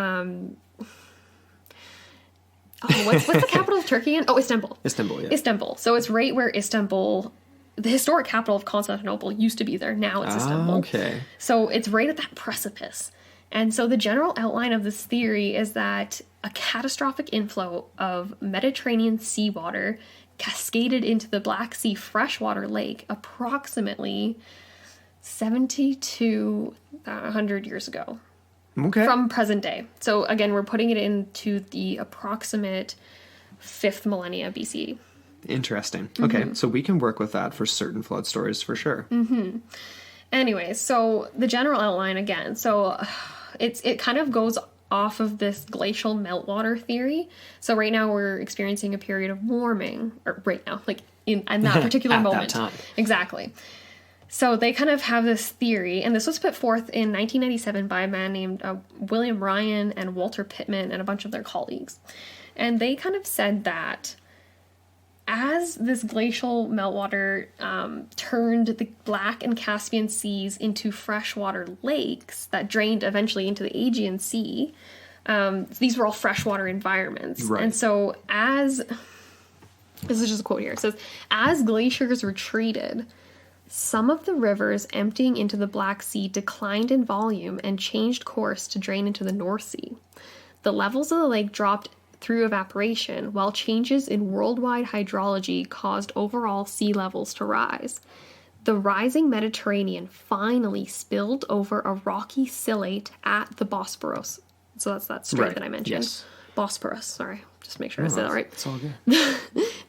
what's the capital of Turkey again? Oh, Istanbul. Istanbul, yeah. Istanbul. So it's right where Istanbul, the historic capital of Constantinople, used to be there. Now it's Istanbul. Okay. So it's right at that precipice. And so the general outline of this theory is that a catastrophic inflow of Mediterranean seawater cascaded into the Black Sea freshwater lake approximately 70 to 100 years ago. Okay. From present day. So again, we're putting it into the approximate 5th millennia BC. Interesting. Okay, so we can work with that for certain flood stories for sure. Anyway, so the general outline again. So it kind of goes off of this glacial meltwater theory. So right now we're experiencing a period of warming, or right now, like in that particular moment. That time. Exactly. So they kind of have this theory, and this was put forth in 1997 by a man named William Ryan and Walter Pittman and a bunch of their colleagues. And they kind of said that as this glacial meltwater turned the Black and Caspian Seas into freshwater lakes that drained eventually into the Aegean Sea, these were all freshwater environments. Right. And so this is just a quote here, it says, as glaciers retreated, some of the rivers emptying into the Black Sea declined in volume and changed course to drain into the North Sea. The levels of the lake dropped through evaporation, while changes in worldwide hydrology caused overall sea levels to rise. The rising Mediterranean finally spilled over a rocky sillate at the Bosporus. So that's that strait that I mentioned. Yes. Bosporus, sorry. Just make sure I say that right. It's all good.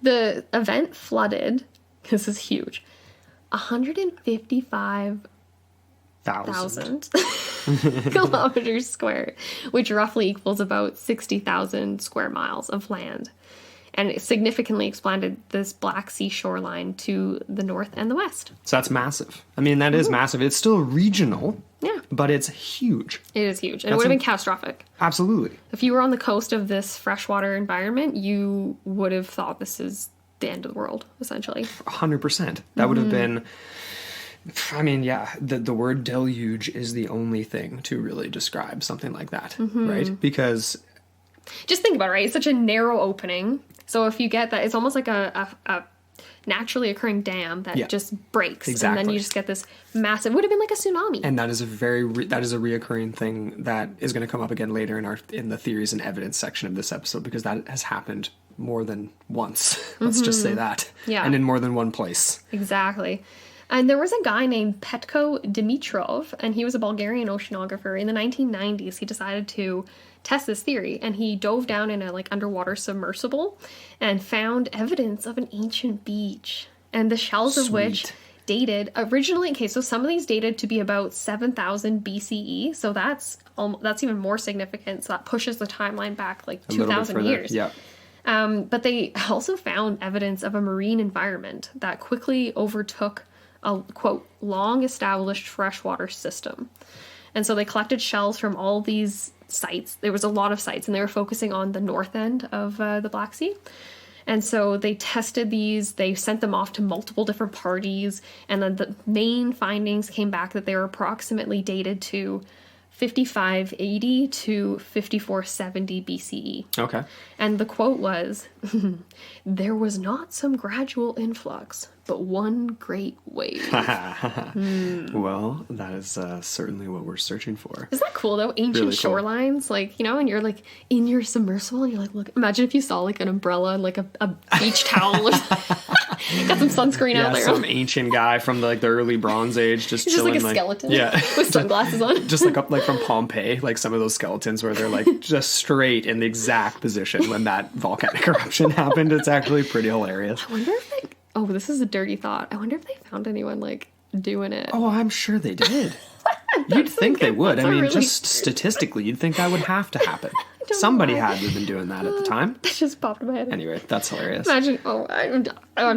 The event flooded This is huge. 155,000 kilometers square, which roughly equals about 60,000 square miles of land. And it significantly expanded this Black Sea shoreline to the north and the west. So that's massive. I mean, that is massive. It's still regional. Yeah. But it's huge. It is huge. And it would have been catastrophic. Absolutely. If you were on the coast of this freshwater environment, you would have thought this is the end of the world, essentially. 100%. That would have been... I mean, yeah, the word deluge is the only thing to really describe something like that, right? Because... Just think about it, right? It's such a narrow opening. So if you get that, it's almost like a naturally occurring dam that just breaks. Exactly. And then you just get this massive... It would have been like a tsunami. And that is a that is a reoccurring thing that is going to come up again later in the theories and evidence section of this episode, because that has happened more than once. Let's just say that. Yeah. And in more than one place. Exactly. And there was a guy named Petko Dimitrov, and he was a Bulgarian oceanographer. In the 1990s, he decided to test this theory, and he dove down in a underwater submersible and found evidence of an ancient beach, and the shells of which dated originally. Okay, so some of these dated to be about 7,000 BCE, so that's even more significant. So that pushes the timeline back like 2,000 years. Yeah. But they also found evidence of a marine environment that quickly overtook a, quote, long-established freshwater system. And so they collected shells from all these sites. There was a lot of sites, and they were focusing on the north end of the Black Sea. And so they tested these, they sent them off to multiple different parties, and then the main findings came back that they were approximately dated to 5580 to 5470 BCE. Okay. And the quote was, "There was not some gradual influx, but one great wave." Well, that is certainly what we're searching for. Isn't that cool though? Ancient Really cool. shorelines, and you're in your submersible, and you're look. Imagine if you saw an umbrella and a beach towel. Got some sunscreen out there. Some ancient guy from the early Bronze Age just Just chilling, like a skeleton, yeah, with sunglasses on. just up from Pompeii, some of those skeletons where they're just straight in the exact position when that volcanic eruption happened. It's actually pretty hilarious. I wonder if this is a dirty thought. I wonder if they found anyone doing it. Oh, I'm sure they did. You'd think they would. I mean, just statistically, you'd think that would have to happen. Somebody had to have been doing that at the time. That just popped in my head. Anyway, that's hilarious. Imagine, I'm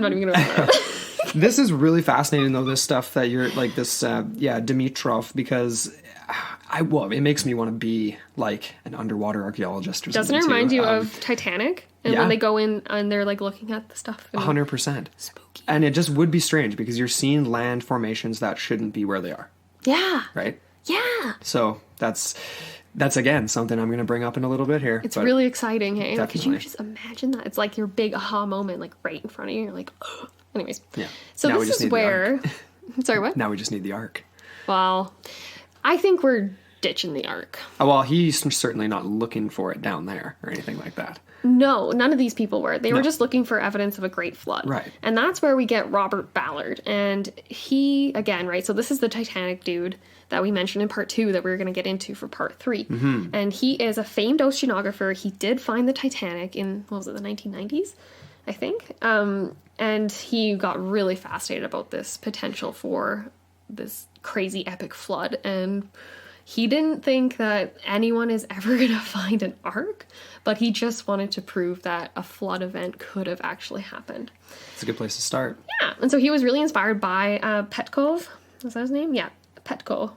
not even going to. This is really fascinating, though, this stuff that you're, Dimitrov, because, it makes me want to be, an underwater archaeologist or something, Doesn't it remind you of Titanic? And when they go in and they're, looking at the stuff? 100%. Spooky. And it just would be strange, because you're seeing land formations that shouldn't be where they are. Yeah. Right? Yeah. So, that's again something I'm going to bring up in a little bit here. It's really exciting, hey? Could you Definitely. just imagine that? It's your big aha moment, right in front of you. You're like, oh. Anyways. Yeah. So Now we this just is need the where... Sorry, what? Now we just need the Ark. Well, I think we're ditching the Ark. Oh, well, he's certainly not looking for it down there or anything like that. No, none of these people were. They were just looking for evidence of a great flood. Right. And that's where we get Robert Ballard. And he, again, right, so this is the Titanic dude that we mentioned in part 2 that we were going to get into for part 3. Mm-hmm. And he is a famed oceanographer. He did find the Titanic in, the 1990s, I think. And he got really fascinated about this potential for this crazy epic flood. And he didn't think that anyone is ever going to find an Ark, but he just wanted to prove that a flood event could have actually happened. It's a good place to start. Yeah, and so he was really inspired by Petkov. Was that his name? Yeah, Petko.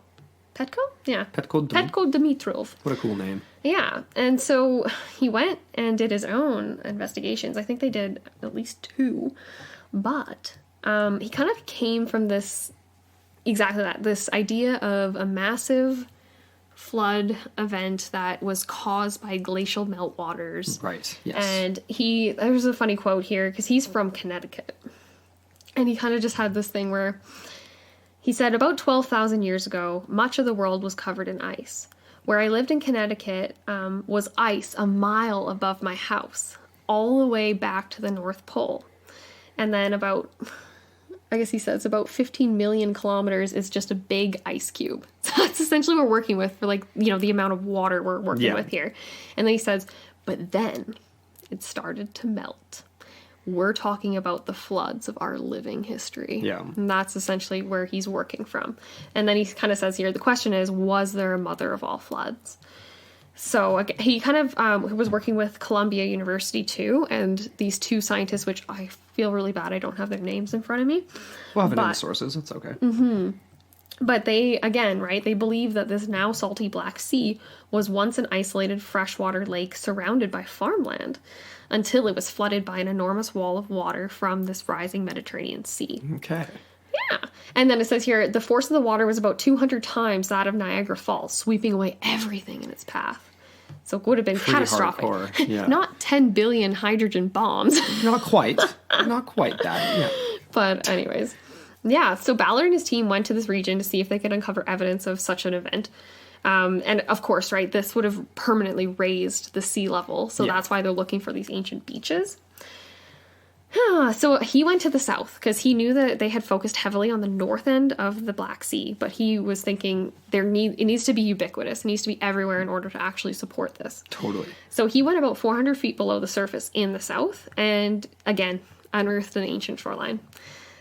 Petko? Yeah. Petko Dimitrov. What a cool name. Yeah, and so he went and did his own investigations. I think they did at least 2, but he kind of came from this idea of a massive flood event that was caused by glacial meltwaters. Right, yes. And there's a funny quote here, because he's from Connecticut. And he kind of just had this thing where he said, about 12,000 years ago, much of the world was covered in ice. Where I lived in Connecticut was ice a mile above my house, all the way back to the North Pole. And then about 15 million kilometers is just a big ice cube. So that's essentially what we're working with for the amount of water we're working with here. And then he says, but then it started to melt. we're talking about the floods of our living history. Yeah. And that's essentially where he's working from. And then he kind of says here, the question is, was there a mother of all floods? So he kind of was working with Columbia University too, and these two scientists, which I feel really bad I don't have their names in front of me. We'll have it in the sources. It's okay. But they, again, right, they believe that this now salty Black Sea was once an isolated freshwater lake surrounded by farmland until it was flooded by an enormous wall of water from this rising Mediterranean Sea. Okay. Yeah. And then it says here, the force of the water was about 200 times that of Niagara Falls, sweeping away everything in its path. So it would have been Pretty catastrophic. hardcore, yeah. Not 10 billion hydrogen bombs. Not quite. Not quite that. Yeah. But anyways. Yeah, so Ballard and his team went to this region to see if they could uncover evidence of such an event. And of course, right, this would have permanently raised the sea level. So that's why they're looking for these ancient beaches. So he went to the south because he knew that they had focused heavily on the north end of the Black Sea, but he was thinking it needs to be ubiquitous. It needs to be everywhere in order to actually support this. Totally. So he went about 400 feet below the surface in the south and, again, unearthed an ancient shoreline.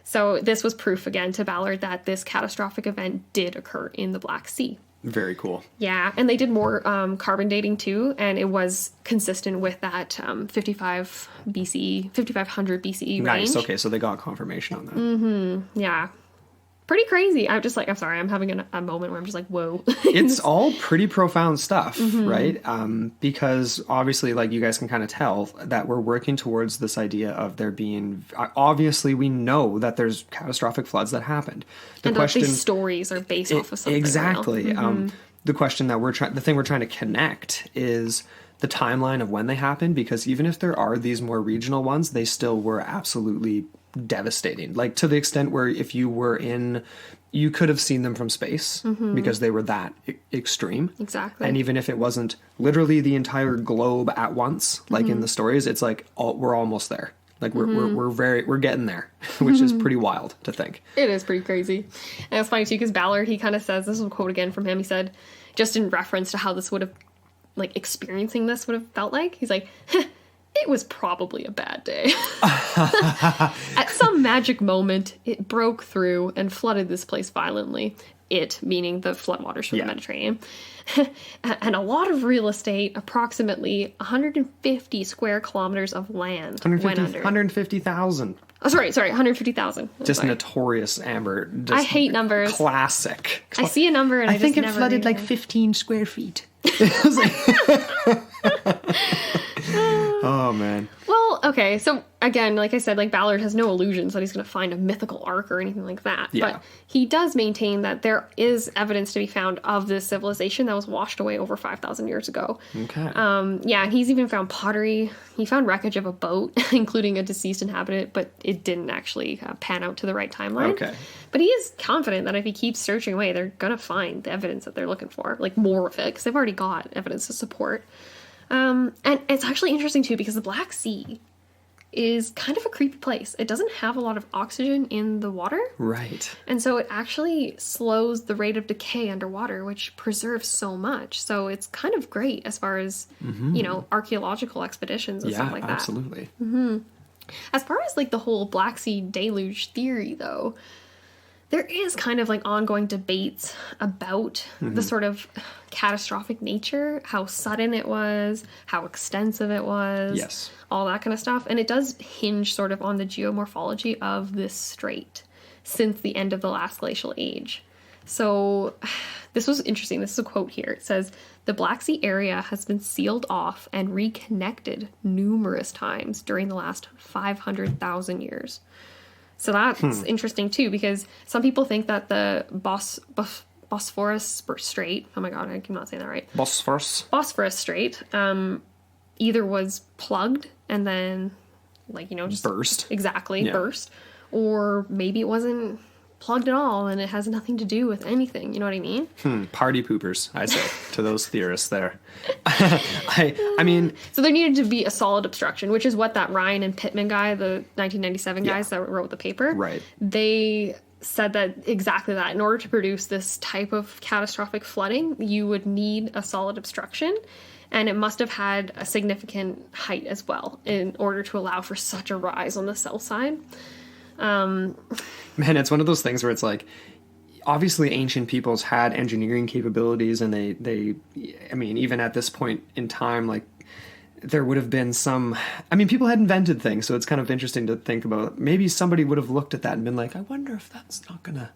So this was proof again to Ballard that this catastrophic event did occur in the Black Sea. Very cool. Yeah, and they did more carbon dating too, and it was consistent with that 5500 BCE range. Nice. Okay, so they got confirmation on that. Yeah. Pretty crazy. I'm sorry, I'm having a moment where I'm just like, whoa. It's all pretty profound stuff, right? Because obviously, like, you guys can kind of tell that we're working towards this idea of there being, obviously we know that there's catastrophic floods that happened. And these stories are based off of something exactly. real. The question that the thing we're trying to connect is the timeline of when they happened, because even if there are these more regional ones, they still were absolutely devastating, like to the extent where if you were you could have seen them from space because they were that extreme. Exactly. And even if it wasn't literally the entire globe at once, like in the stories, it's like we're almost there. Like we're getting there, which is pretty wild to think. It is pretty crazy. And it's funny too, because Ballard, he kind of says, this is a quote again from him, he said, just in reference to how this would have, like, experiencing this would have felt like, he's like, it was probably a bad day. At some magic moment, it broke through and flooded this place violently. It, meaning the floodwaters from the Mediterranean. And a lot of real estate, approximately 150 square kilometers of land went under. 150,000. Oh, sorry, 150,000. Just notorious, Amber. Just I hate numbers. Classic. I see a number and I think just it never flooded read like it. 15 square feet. Oh, man. Well, okay, so again, like I said, like Ballard has no illusions that he's going to find a mythical ark or anything like that. Yeah. But he does maintain that there is evidence to be found of this civilization that was washed away over 5,000 years ago. Okay. Yeah, and he's even found pottery. He found wreckage of a boat, including a deceased inhabitant, but it didn't actually pan out to the right timeline. Okay. But he is confident that if he keeps searching away, they're going to find the evidence that they're looking for, like more of it, because they've already got evidence to support. And it's actually interesting, too, because the Black Sea is kind of a creepy place. It doesn't have a lot of oxygen in the water. Right. And so it actually slows the rate of decay underwater, which preserves so much. So it's kind of great as far as, archaeological expeditions and stuff like that. Absolutely. As far as, like, the whole Black Sea deluge theory, though, there is kind of, like, ongoing debates about the sort of catastrophic nature, how sudden it was, how extensive it was. Yes. All that kind of stuff. And it does hinge sort of on the geomorphology of this strait since the end of the last glacial age. So this was interesting. This is a quote here. It says, the Black Sea area has been sealed off and reconnected numerous times during the last 500,000 years. So that's interesting too, because some people think that the Bosphorus Strait, oh my god, I keep not saying that right. Bosphorus Strait, either was plugged and then, like, just burst. Exactly, burst. Or maybe it wasn't plugged at all and it has nothing to do with anything. You know what I mean? Party poopers, I say, to those theorists there. I mean... So there needed to be a solid obstruction, which is what that Ryan and Pittman guy, the 1997 guys that wrote the paper, right. They said that exactly that. In order to produce this type of catastrophic flooding, you would need a solid obstruction. And it must have had a significant height as well in order to allow for such a rise on the south side. Man, it's one of those things where it's like, obviously ancient peoples had engineering capabilities, and they I mean, even at this point in time, like, there would have been some, I mean, people had invented things, so it's kind of interesting to think about. Maybe somebody would have looked at that and been like, I wonder if that's not gonna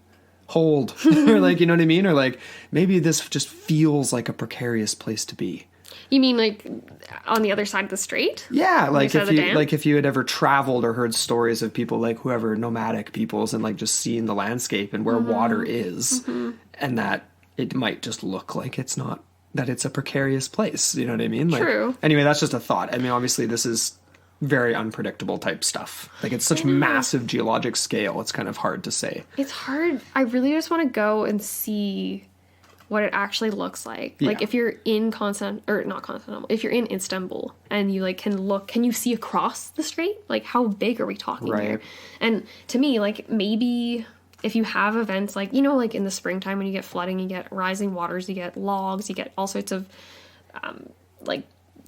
hold. Or like, you know what I mean? Or like, maybe this just feels like a precarious place to be. You mean like on the other side of the strait? Yeah, like if you had ever traveled or heard stories of people like whoever, nomadic peoples, and like just seeing the landscape and where water is, and that it might just look like it's not, that it's a precarious place. You know what I mean? Like, True. Anyway, that's just a thought. I mean, obviously this is very unpredictable type stuff. Like, it's such massive geologic scale. It's kind of hard to say. It's hard. I really just want to go and see what it actually looks like. Yeah. Like, if you're in if you're in Istanbul and you like can you see across the strait? Like, how big are we talking here? And to me, like, maybe if you have events like, you know, like in the springtime when you get flooding, you get rising waters, you get logs, you get all sorts of like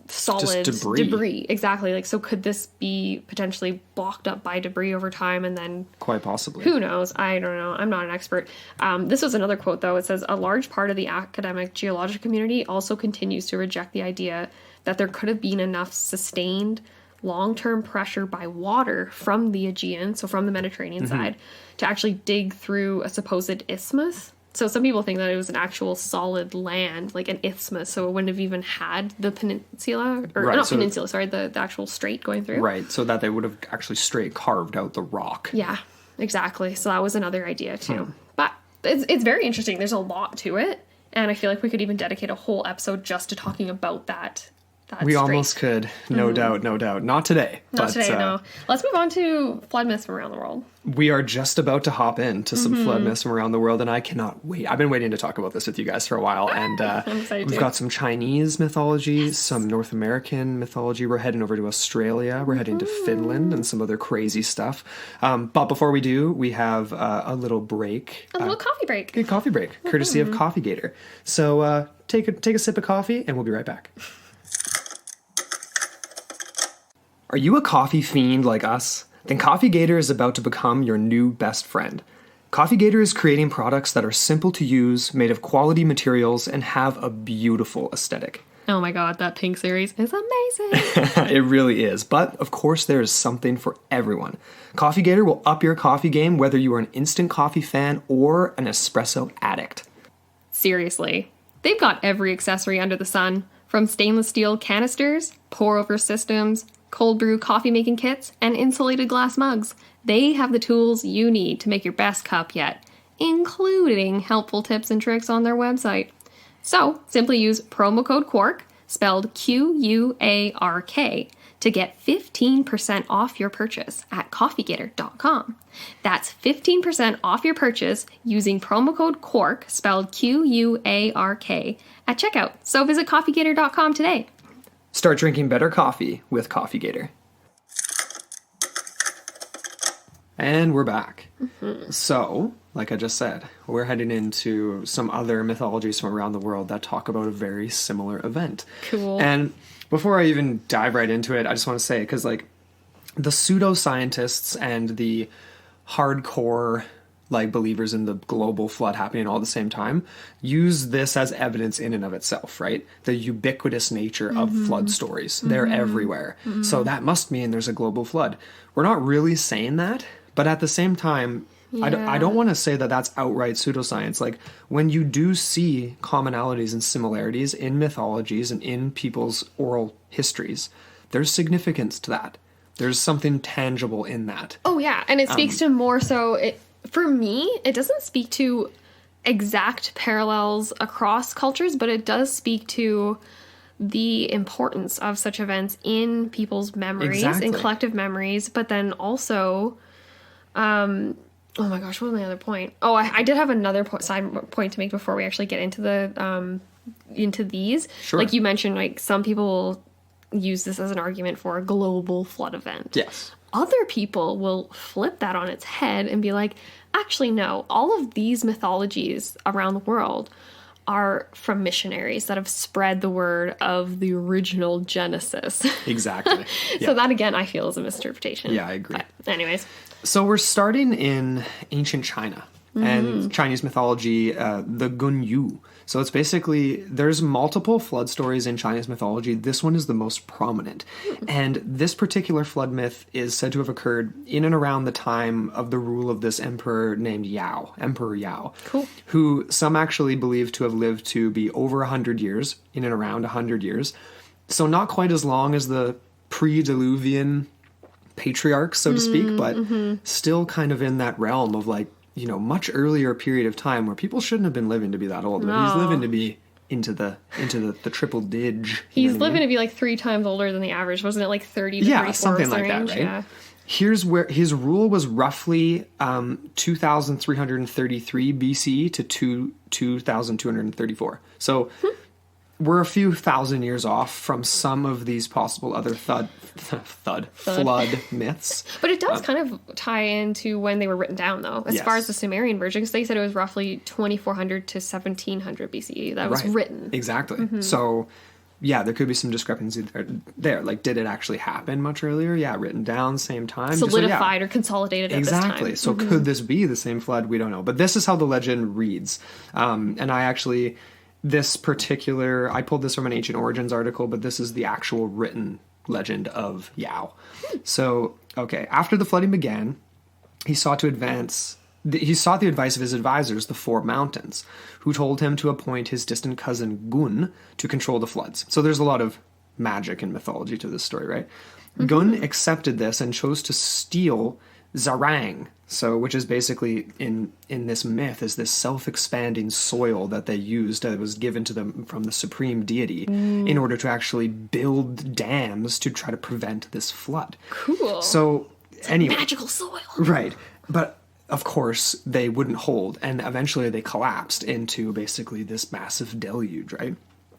solid just debris. Exactly. Like, so could this be potentially blocked up by debris over time, and then Quite possibly. who knows? I don't know. I'm not an expert. This was another quote, though. It says, a large part of the academic geologic community also continues to reject the idea that there could have been enough sustained long-term pressure by water from the Aegean, so from the Mediterranean side, to actually dig through a supposed isthmus. So some people think that it was an actual solid land, like an isthmus, so it wouldn't have even had the peninsula, or Right, not so- peninsula, sorry, the actual strait going through. Right, so that they would have actually straight carved out the rock. Yeah, exactly. So that was another idea too. But it's very interesting. There's a lot to it, and I feel like we could even dedicate a whole episode just to talking about that. We strait. almost could. No doubt, no doubt. Not today. Not today, no. Let's move on to flood myths from around the world. We are just about to hop into some flood myths from around the world, and I cannot wait. I've been waiting to talk about this with you guys for a while, and I'm excited we've too. got some Chinese mythology, some North American mythology. We're heading over to Australia. We're heading to Finland and some other crazy stuff. But before we do, we have a little break. A little coffee break. A coffee break, courtesy of Coffee Gator. So take a sip of coffee, and we'll be right back. Are you a coffee fiend like us? Then Coffee Gator is about to become your new best friend. Coffee Gator is creating products that are simple to use, made of quality materials, and have a beautiful aesthetic. Oh my god, that pink series is amazing. It really is. But, of course, there is something for everyone. Coffee Gator will up your coffee game whether you are an instant coffee fan or an espresso addict. Seriously. They've got every accessory under the sun, from stainless steel canisters, pour-over systems, cold brew coffee making kits, and insulated glass mugs. They have the tools you need to make your best cup yet, including helpful tips and tricks on their website. So, simply use promo code QUARK, spelled Q-U-A-R-K, to get 15% off your purchase at coffeegator.com. That's 15% off your purchase using promo code QUARK, spelled Q-U-A-R-K, at checkout. So visit coffeegator.com today. Start drinking better coffee with Coffee Gator. And we're back. So, like I just said, we're heading into some other mythologies from around the world that talk about a very similar event. Cool. And before I even dive right into it, I just want to say, because like the pseudoscientists and the hardcore like believers in the global flood happening all at the same time use this as evidence in and of itself, right? The ubiquitous nature of flood stories. They're everywhere. So that must mean there's a global flood. We're not really saying that, but at the same time, I don't want to say that that's outright pseudoscience. Like, when you do see commonalities and similarities in mythologies and in people's oral histories, there's significance to that. There's something tangible in that. Oh, yeah. And it speaks to more so... For me, it doesn't speak to exact parallels across cultures, but it does speak to the importance of such events in people's memories, in collective memories, but then also, oh my gosh, what was my other point? Oh, I did have another side point to make before we actually get into the, into these. Sure. Like you mentioned, like some people use this as an argument for a global flood event. Yes. Other people will flip that on its head and be like, actually, no, all of these mythologies around the world are from missionaries that have spread the word of the original Genesis. Exactly. Yeah. So that, again, I feel is a misinterpretation. Yeah, I agree. But anyways. So we're starting in ancient China and Chinese mythology, the Gunyu. So it's basically, there's multiple flood stories in Chinese mythology. This one is the most prominent. And this particular flood myth is said to have occurred in and around the time of the rule of this emperor named Emperor Yao. Cool. Who some actually believe to have lived to be over 100 years, in and around 100 years. So not quite as long as the pre-Diluvian patriarchs, so to speak, but still kind of in that realm of like, you know, much earlier period of time where people shouldn't have been living to be that old. No. But he's living to be into the triple dig. He's living to be like 3 times older than the average. Wasn't it like 30 to 34? Yeah, something like that, right? Yeah. Here's where his rule was roughly 2,333 BC to 2,234. So we're a few thousand years off from some of these possible other flood myths. But it does kind of tie into when they were written down, though, as far as the Sumerian version, because they said it was roughly 2400 to 1700 BCE that was written. Exactly. So, yeah, there could be some discrepancy there. Like, did it actually happen much earlier? Yeah, written down, same time. Solidified or consolidated at this time. Exactly. So could this be the same flood? We don't know. But this is how the legend reads. And I actually... I pulled this from an Ancient Origins article, but this is the actual written legend of Yao. So, okay, after the flooding began, he sought the advice of his advisors, the Four Mountains, who told him to appoint his distant cousin Gun to control the floods. So there's a lot of magic and mythology to this story, right? Gun accepted this and chose to steal Zarang, which is basically in this myth is this self-expanding soil that they used that was given to them from the supreme deity in order to actually build dams to try to prevent this flood. Cool. So anyway, magical soil. Right. But of course they wouldn't hold, and eventually they collapsed into basically this massive deluge, right?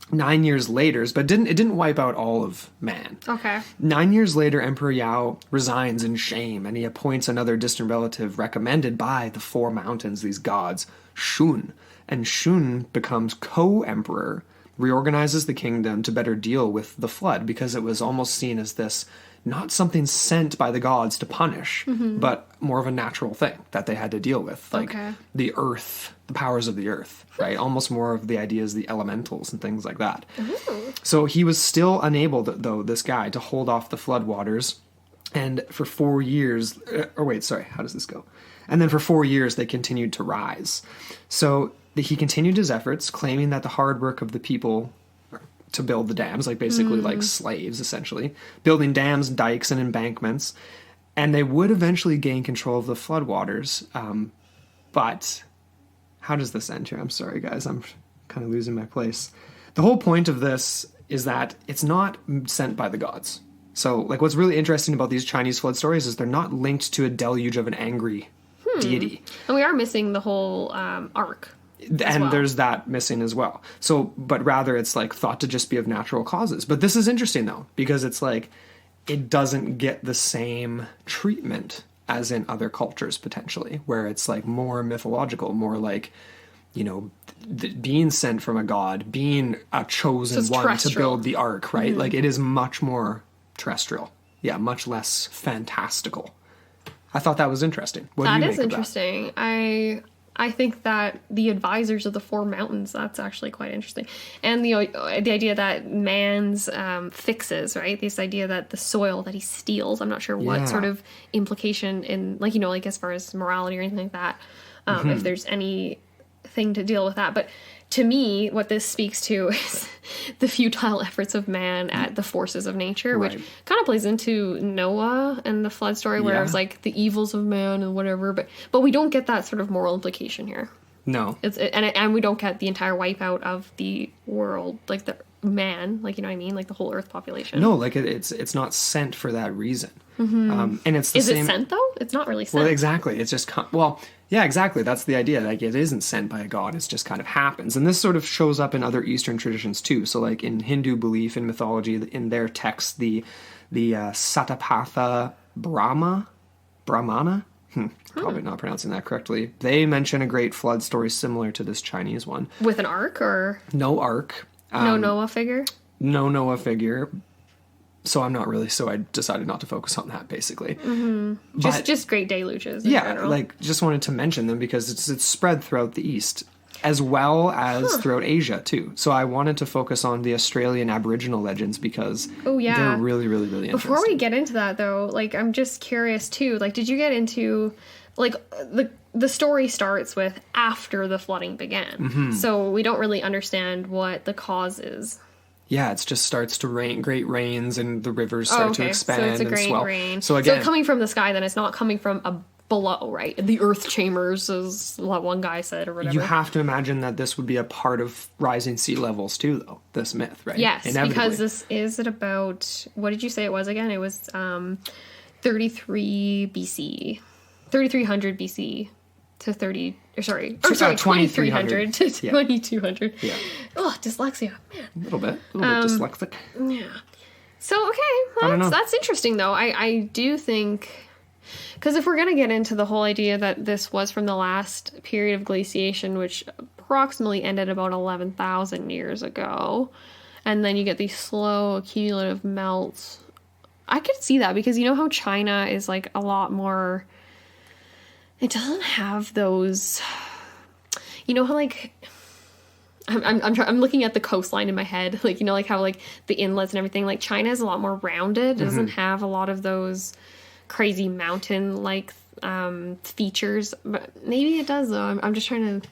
9 years later, but it didn't wipe out all of man. Okay. 9 years later, Emperor Yao resigns in shame, and he appoints another distant relative recommended by the Four Mountains, these gods, Shun. And Shun becomes co-emperor, reorganizes the kingdom to better deal with the flood, because it was almost seen as this, not something sent by the gods to punish, but more of a natural thing that they had to deal with. Like the earth, the powers of the earth, right? Almost more of the ideas, the elementals and things like that. Ooh. So he was still unable, though, this guy, to hold off the floodwaters. And for 4 years, how does this go? And then for 4 years, they continued to rise. So he continued his efforts, claiming that the hard work of the people to build the dams, like basically like slaves, essentially, building dams, dikes, and embankments. And they would eventually gain control of the floodwaters. But how does this end here? I'm sorry, guys. I'm kind of losing my place. The whole point of this is that it's not sent by the gods. So, like, what's really interesting about these Chinese flood stories is they're not linked to a deluge of an angry deity. And we are missing the whole arc. And there's that missing as well. So, but rather it's like thought to just be of natural causes. But this is interesting though, because it's like, it doesn't get the same treatment as in other cultures potentially, where it's like more mythological, more like, you know, being sent from a god, being a chosen one to build the ark, right? Like it is much more terrestrial. Yeah, much less fantastical. I thought that was interesting. What do you make of that? That is interesting. I think that the advisors of the Four Mountains, that's actually quite interesting. And the idea that man's fixes, right? This idea that the soil that he steals, I'm not sure what sort of implication in, like, you know, like as far as morality or anything like that, if there's anything to deal with that. But to me, what this speaks to is the futile efforts of man at the forces of nature, which kind of plays into Noah and the flood story, where it's like the evils of man and whatever. But we don't get that sort of moral implication here. No, and we don't get the entire wipeout of the world, like the man, like, you know what I mean, like the whole Earth population. No, like it's not sent for that reason. And it's the same. Is it sent though? It's not really sent. Well, exactly. It's just yeah, exactly. That's the idea. Like it isn't sent by a god. It just kind of happens. And this sort of shows up in other Eastern traditions too. So like in Hindu belief and mythology, in their texts, the Satapatha Brahmana, Probably not pronouncing that correctly. They mention a great flood story similar to this Chinese one. With an ark or No ark. no Noah figure? No Noah figure. So I'm not really, so I decided not to focus on that, basically. Just great deluges in Yeah, general. like, just wanted to mention them because it's spread throughout the East, as well as throughout Asia, too. So I wanted to focus on the Australian Aboriginal legends because they're really, really, really interesting. Before we get into that, though, like, I'm just curious, too. Like, did you get into, like, the story starts with after the flooding began. So we don't really understand what the cause is. Yeah, it just starts to rain, great rains, and the rivers start to expand so it's a and great swell. rain. So again, coming from the sky, then it's not coming from below, right? The earth chambers is what one guy said or whatever. you have to imagine that this would be a part of rising sea levels too, though, this myth, right? Yes, Inevitably. because this is at about, what did you say it was again? It was 33 BC. 3300 BC to 2300 to 2200. Yeah. Oh, dyslexia, man. A little bit dyslexic. Yeah. So, okay, well, that's interesting, though. I do think, because if we're going to get into the whole idea that this was from the last period of glaciation, which approximately ended about 11,000 years ago, and then you get these slow cumulative melts, I could see that, because you know how China is, like, a lot more, it doesn't have those, you know how, like, I'm looking at the coastline in my head, like, you know, like how, like, the inlets and everything, like, China is a lot more rounded. It doesn't have a lot of those crazy mountain like features, but maybe it does, though. I'm just trying to,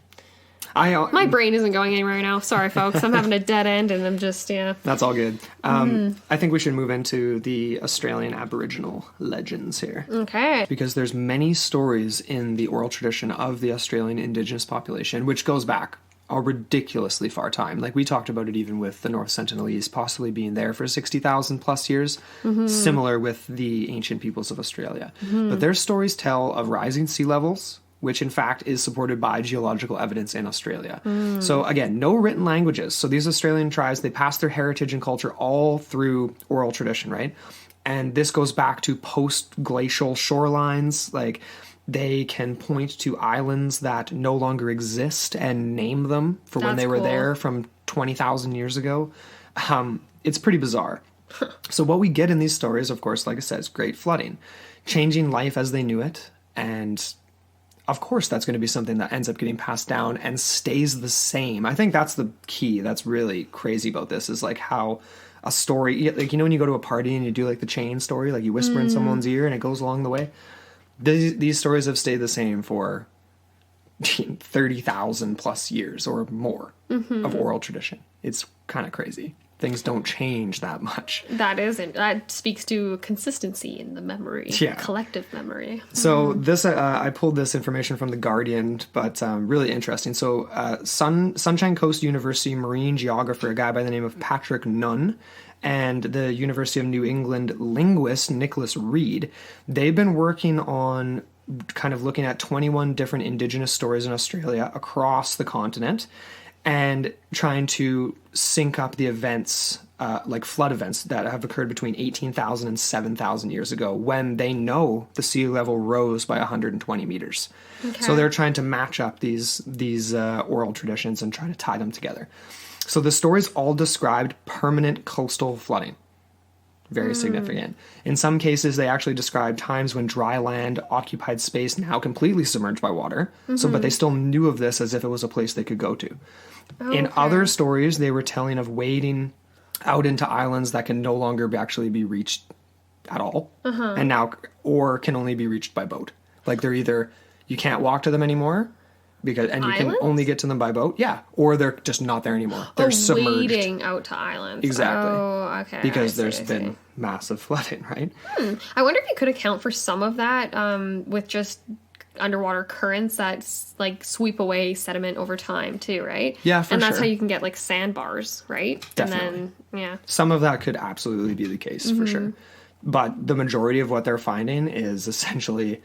my brain isn't going anywhere right now. Sorry, folks. I'm having a dead end, and I'm just, That's all good. I think we should move into the Australian Aboriginal legends here. Okay. Because there's many stories in the oral tradition of the Australian Indigenous population, which goes back a ridiculously far time. Like, we talked about it even with the North Sentinelese possibly being there for 60,000 plus years, similar with the ancient peoples of Australia. But their stories tell of rising sea levels, which in fact is supported by geological evidence in Australia. So again, no written languages. So these Australian tribes, they pass their heritage and culture all through oral tradition, right? And this goes back to post-glacial shorelines. Like, they can point to islands that no longer exist and name them for when they were there from 20,000 years ago. It's pretty bizarre. So what we get in these stories, of course, like I said, is great flooding, changing life as they knew it. And of course, that's going to be something that ends up getting passed down and stays the same. I think that's the key. That's really crazy about this, is like how a story, like, you know, when you go to a party and you do like the chain story, like you whisper in someone's ear and it goes along the way. These stories have stayed the same for 30,000 plus years or more of oral tradition. It's kind of crazy. Things don't change that much. That speaks to consistency in the memory, collective memory. So this, I pulled this information from The Guardian, but really interesting. So Sunshine Coast University marine geographer, a guy by the name of Patrick Nunn, and the University of New England linguist Nicholas Reed, they've been working on kind of looking at 21 different Indigenous stories in Australia across the continent and trying to sync up the events, like flood events that have occurred between 18,000 and 7,000 years ago, when they know the sea level rose by 120 meters. Okay. So they're trying to match up these oral traditions and try to tie them together. So the stories all described permanent coastal flooding. Very significant. In some cases, they actually described times when dry land occupied space now completely submerged by water. But they still knew of this as if it was a place they could go to. In other stories, they were telling of wading out into islands that can no longer actually be reached at all, and now, or can only be reached by boat. Like, they're either, you can't walk to them anymore, because you can only get to them by boat, or they're just not there anymore. They're submerged. Wading out to islands. Exactly. Oh, okay. Because there's been massive flooding, right? I wonder if you could account for some of that with just underwater currents that like sweep away sediment over time too, right? Yeah, for sure. And that's how you can get like sandbars, right? Definitely. And then, some of that could absolutely be the case, for sure. But the majority of what they're finding is essentially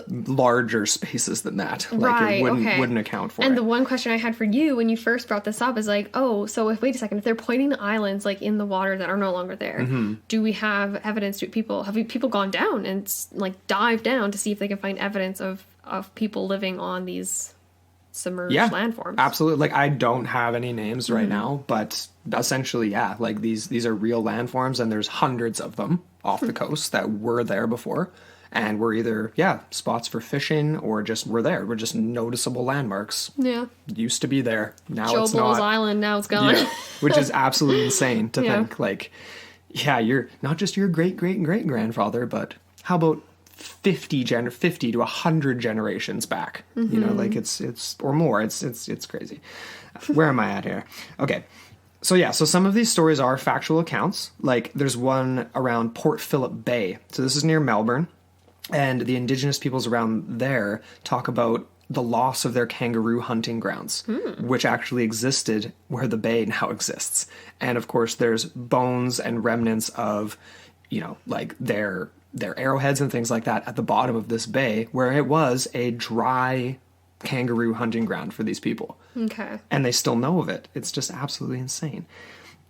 larger spaces than that. Like Right, it okay. wouldn't account for And it. the one question I had for you when you first brought this up is like, oh, so wait a second, if they're pointing to islands like in the water that are no longer there, do we have evidence? Have people gone down and like dive down to see if they can find evidence of people living on these submerged landforms? Absolutely. Like I don't have any names right now, but essentially, yeah, like these are real landforms, and there's hundreds of them off the coast that were there before. And we're either, spots for fishing or just we're there. We're just noticeable landmarks. Yeah. Used to be there. Now Joe it's Bull's not. Island, now it's gone. Yeah, which is absolutely insane to Yeah. think. Like, you're not just your great-great-great-grandfather, but how about 50 to 100 generations back? You know, like it's or more. It's crazy. Where am I at here? Okay. So some of these stories are factual accounts. Like there's one around Port Phillip Bay. So this is near Melbourne. And the indigenous peoples around there talk about the loss of their kangaroo hunting grounds, which actually existed where the bay now exists. And of course, there's bones and remnants of, like their arrowheads and things like that at the bottom of this bay, where it was a dry kangaroo hunting ground for these people. Okay. And they still know of it. It's just absolutely insane.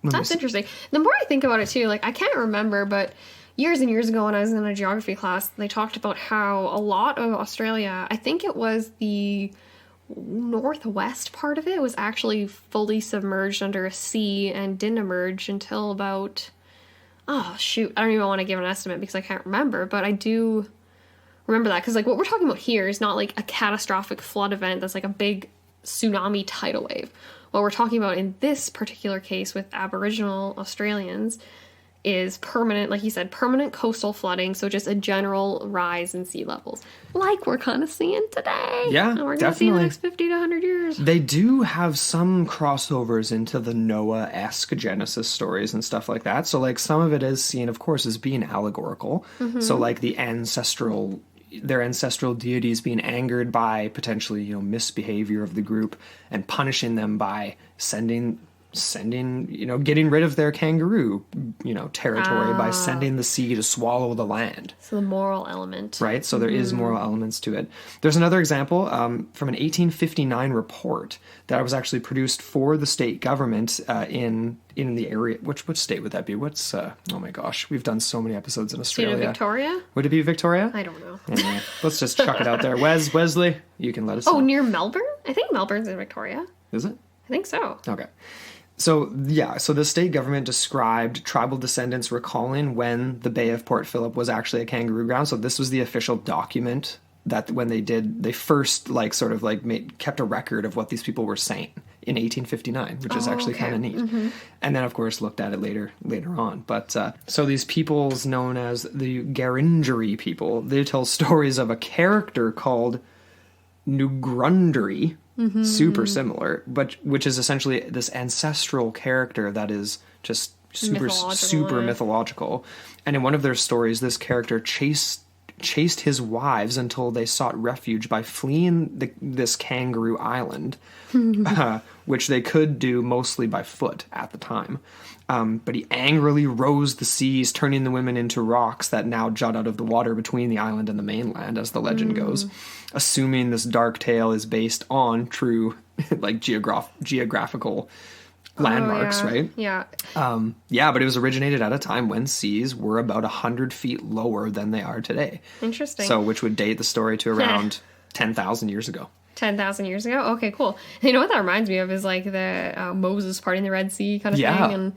That's interesting. The more I think about it too, like I can't remember, but years and years ago when I was in a geography class, they talked about how a lot of Australia, I think it was the northwest part of it, was actually fully submerged under a sea and didn't emerge until about, I don't even want to give an estimate because I can't remember, but I do remember that because like what we're talking about here is not like a catastrophic flood event that's like a big tsunami tidal wave. What we're talking about in this particular case with Aboriginal Australians is permanent, like you said, permanent coastal flooding, so just a general rise in sea levels, like we're kind of seeing today. Yeah, and we're going to see in the definitely. next 50 to 100 years. They do have some crossovers into the Noah-esque Genesis stories and stuff like that. So, like, some of it is seen, of course, as being allegorical. So, like, their ancestral deities being angered by potentially, misbehavior of the group and punishing them by sending, getting rid of their kangaroo, territory by sending the sea to swallow the land. So the moral element. Right? So there is moral elements to it. There's another example from an 1859 report that was actually produced for the state government in the area. Which state would that be? What's, oh my gosh, we've done so many episodes in Australia. State of Victoria? Would it be Victoria? I don't know. Anyway, let's just chuck it out there. Wesley, you can let us know. Oh, near Melbourne? I think Melbourne's in Victoria. Is it? I think so. Okay. So the state government described tribal descendants recalling when the Bay of Port Phillip was actually a kangaroo ground. So this was the official document that when they first kept a record of what these people were saying in 1859, which is actually kind of neat. And then, of course, looked at it later on. But so these peoples known as the Garindjeri people, they tell stories of a character called Ngunnawiri, super similar, but which is essentially this ancestral character that is just super mythological. And in one of their stories, this character chased his wives until they sought refuge by fleeing this kangaroo island, which they could do mostly by foot at the time. But he angrily rose the seas, turning the women into rocks that now jut out of the water between the island and the mainland, as the legend goes. Assuming this dark tale is based on true, like, geographical landmarks, right? Yeah. But it was originated at a time when seas were about 100 feet lower than they are today. Interesting. So, which would date the story to around 10,000 years ago. 10,000 years ago? Okay, cool. You know what that reminds me of is like the Moses parting the Red Sea kind of thing,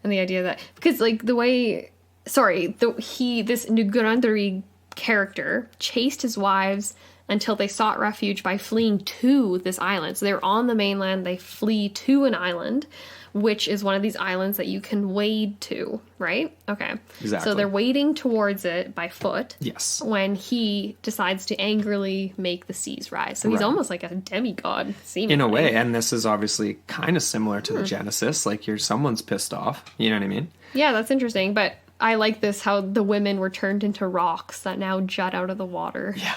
and the idea that, because like the way, this Ngunnawiri character chased his wives until they sought refuge by fleeing to this island. So they're on the mainland, they flee to an island, which is one of these islands that you can wade to, right? Okay. Exactly. So they're wading towards it by foot. Yes. When he decides to angrily make the seas rise. So he's almost like a demigod, seemingly. In a way, and this is obviously kind of similar to the Genesis. Like, someone's pissed off. You know what I mean? Yeah, that's interesting. But I like this, how the women were turned into rocks that now jut out of the water. Yeah.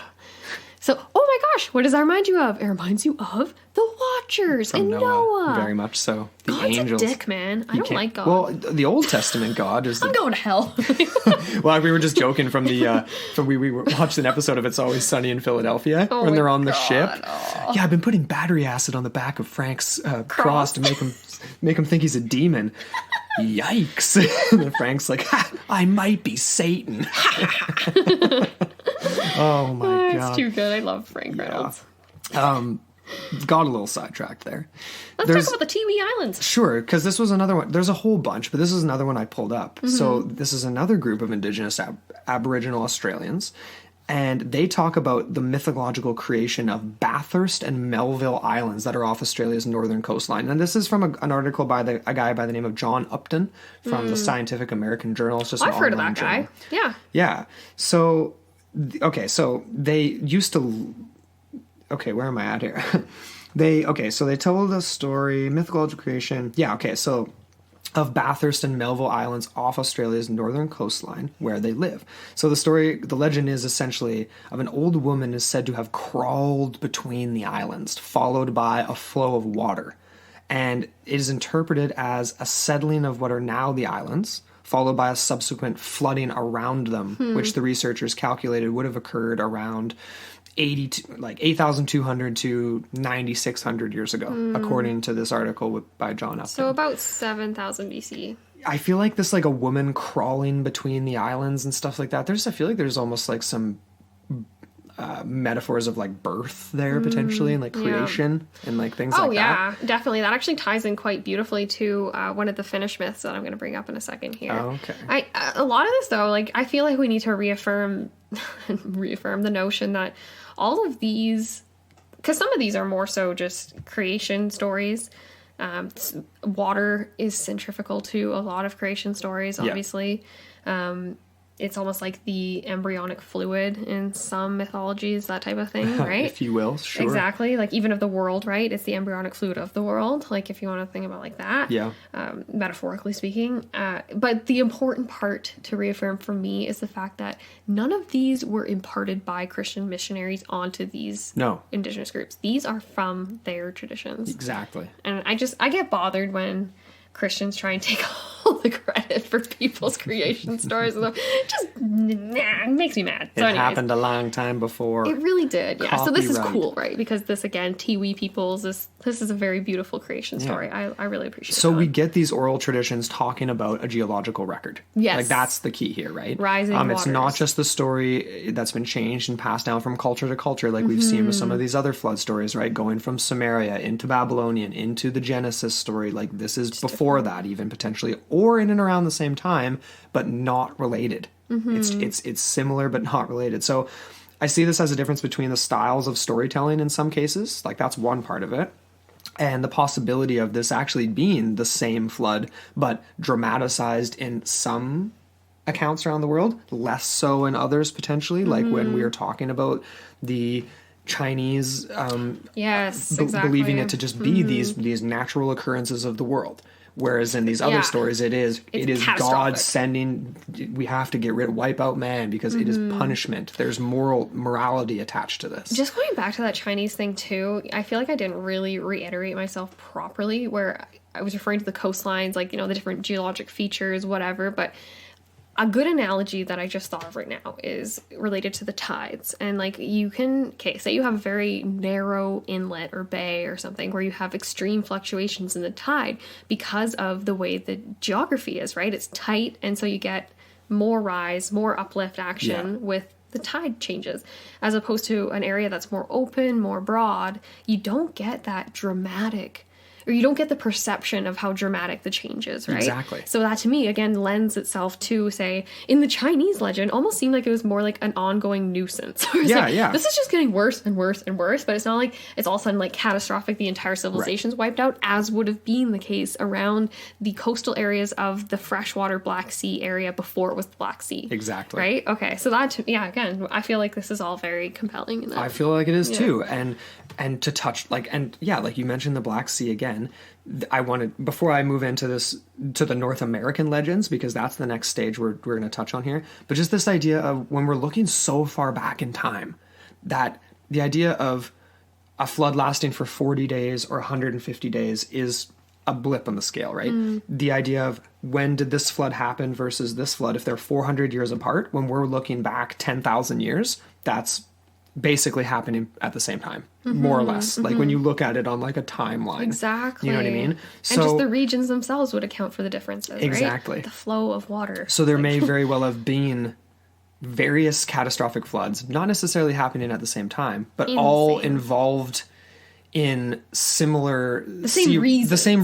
So, oh my gosh, what does that remind you of? It reminds you of the Archers from and Noah. Very much so. The God's angels. a dick, man. I don't like God. Well, the Old Testament God is. I'm going to hell. Well, we were just joking from the we watched an episode of It's Always Sunny in Philadelphia when they're on the ship. Oh. Yeah, I've been putting battery acid on the back of Frank's cross to make him think he's a demon. Yikes! And Frank's like, ha, I might be Satan. Oh my god, it's too good. I love Frank Reynolds. Got a little sidetracked there. Let's talk about the Tiwi Islands. Sure, because this was another one. There's a whole bunch, but this is another one I pulled up. So this is another group of indigenous Aboriginal Australians, and they talk about the mythological creation of Bathurst and Melville Islands that are off Australia's northern coastline. And this is from an article by a guy by the name of John Upton from the Scientific American Journal. It's just I've heard of that journal. guy. Yeah. Yeah. So, so they used to... Okay, where am I at here? So they told a story, mythological creation. Yeah, okay, so of Bathurst and Melville Islands off Australia's northern coastline where they live. So the legend is essentially of an old woman is said to have crawled between the islands, followed by a flow of water. And it is interpreted as a settling of what are now the islands, followed by a subsequent flooding around them, which the researchers calculated would have occurred around 8,200 to 9,600 years ago, according to this article by John Upton. So about 7,000 BC. I feel like this, like a woman crawling between the islands and stuff like that. I feel like there's almost like some metaphors of like birth there potentially, and like creation and like things like that. Oh yeah, definitely. That actually ties in quite beautifully to one of the Finnish myths that I'm going to bring up in a second here. Oh, okay. A lot of this though, like I feel like we need to reaffirm the notion that all of these, because some of these are more so just creation stories. Water is centrifugal to a lot of creation stories, obviously. Yeah. It's almost like the embryonic fluid in some mythologies, that type of thing, right? If you will, sure. Exactly. Like even of the world, right? It's the embryonic fluid of the world, like if you want to think about like that. Yeah. Metaphorically speaking. But the important part to reaffirm for me is the fact that none of these were imparted by Christian missionaries onto these indigenous groups. These are from their traditions. Exactly. And I get bothered when Christians try and take all the credit for people's creation stories. It makes me mad. So it happened a long time before. It really did, yeah. So this is cool, right? Because this, again, Tiwi peoples, this is a very beautiful creation story. I really appreciate it. So we get these oral traditions talking about a geological record. Yes. Like that's the key here, right? Rising waters. It's not just the story that's been changed and passed down from culture to culture like we've seen with some of these other flood stories, right? Going from Samaria into Babylonian, into the Genesis story. Like this is just before that even potentially, or in and around the same time, but not related. It's similar but not related. So I see this as a difference between the styles of storytelling in some cases, like that's one part of it, and the possibility of this actually being the same flood but dramatized in some accounts around the world, less so in others potentially, like when we were talking about the Chinese believing it to just be these natural occurrences of the world. Whereas in these other stories, it is God sending. We have to wipe out man because it is punishment. There's morality attached to this. Just going back to that Chinese thing too, I feel like I didn't really reiterate myself properly. Where I was referring to the coastlines, like the different geologic features, whatever, but. A good analogy that I just thought of right now is related to the tides. And like say you have a very narrow inlet or bay or something where you have extreme fluctuations in the tide because of the way the geography is, right? It's tight, and so you get more rise, more uplift action with the tide changes. As opposed to an area that's more open, more broad, you don't get that dramatic, or you don't get the perception of how dramatic the change is, right? Exactly. So that, to me, again, lends itself to, say, in the Chinese legend, almost seemed like it was more like an ongoing nuisance. This is just getting worse and worse and worse, but it's not like it's all of a sudden like catastrophic, the entire civilization's wiped out, as would have been the case around the coastal areas of the freshwater Black Sea area before it was the Black Sea. Exactly. Right? Okay, so that, again, I feel like this is all very compelling. In that. I feel like it is too. And to touch, like you mentioned the Black Sea again, I wanted, before I move into this, to the North American legends, because that's the next stage we're going to touch on here, but just this idea of when we're looking so far back in time, that the idea of a flood lasting for 40 days or 150 days is a blip on the scale, right? The idea of when did this flood happen versus this flood, if they're 400 years apart, when we're looking back 10,000 years, that's basically happening at the same time, more or less. Like when you look at it on like a timeline. Exactly. You know what I mean? And just the regions themselves would account for the differences, exactly. right? The flow of water. So there may very well have been various catastrophic floods, not necessarily happening at the same time, but all involved in similar... The same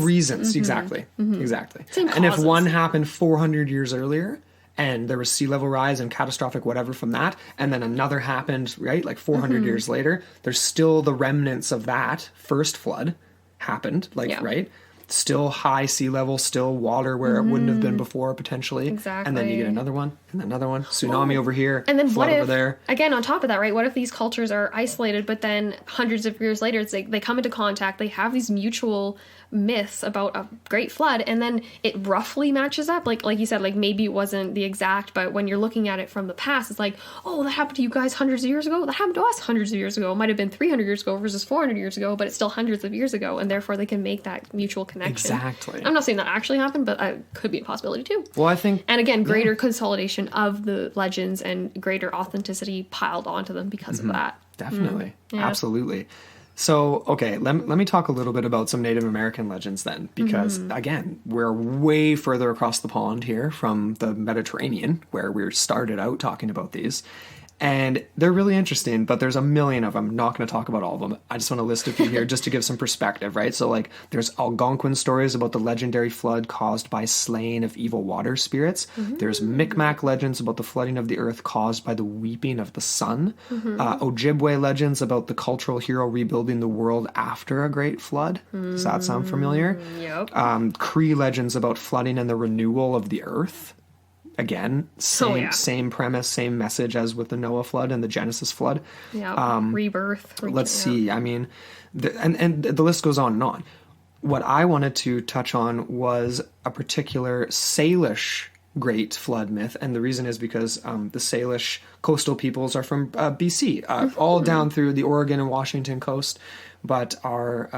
reasons. Exactly. Exactly. Same and if causes. one happened 400 years earlier, and there was sea level rise and catastrophic whatever from that, and then another happened, right, like 400 years later, there's still the remnants of that first flood happened, like, right? Still high sea level, still water where it wouldn't have been before, potentially. Exactly. And then you get another one, and another one. Tsunami over here, and then flood what if, over there. again, on top of that, right, what if these cultures are isolated, but then hundreds of years later, it's like they come into contact, they have these mutual myths about a great flood, and then it roughly matches up, like you said, like maybe it wasn't the exact, but when you're looking at it from the past, it's like, oh, that happened to you guys hundreds of years ago, that happened to us hundreds of years ago. It might have been 300 years ago versus 400 years ago, but it's still hundreds of years ago, and therefore they can make that mutual connection. Exactly. I'm not saying that actually happened, but it could be a possibility too. Well, I think... And again, greater consolidation of the legends and greater authenticity piled onto them because of that. Definitely. Absolutely. So, okay, let me talk a little bit about some Native American legends then, because, again, we're way further across the pond here from the Mediterranean, where we started out talking about these. And they're really interesting, but there's a million of them. I'm not going to talk about all of them. I just want to list a few here just to give some perspective, right? So, like, there's Algonquin stories about the legendary flood caused by slaying of evil water spirits. There's Micmac legends about the flooding of the earth caused by the weeping of the sun. Ojibwe legends about the cultural hero rebuilding the world after a great flood. Does that sound familiar? Yep. Cree legends about flooding and the renewal of the earth. Again, same premise, same message as with the Noah flood and the Genesis flood. Yeah, rebirth. Let's see. I mean, and the list goes on and on. What I wanted to touch on was a particular Salish great flood myth, and the reason is because the Salish coastal peoples are from BC, all down through the Oregon and Washington coast, but are...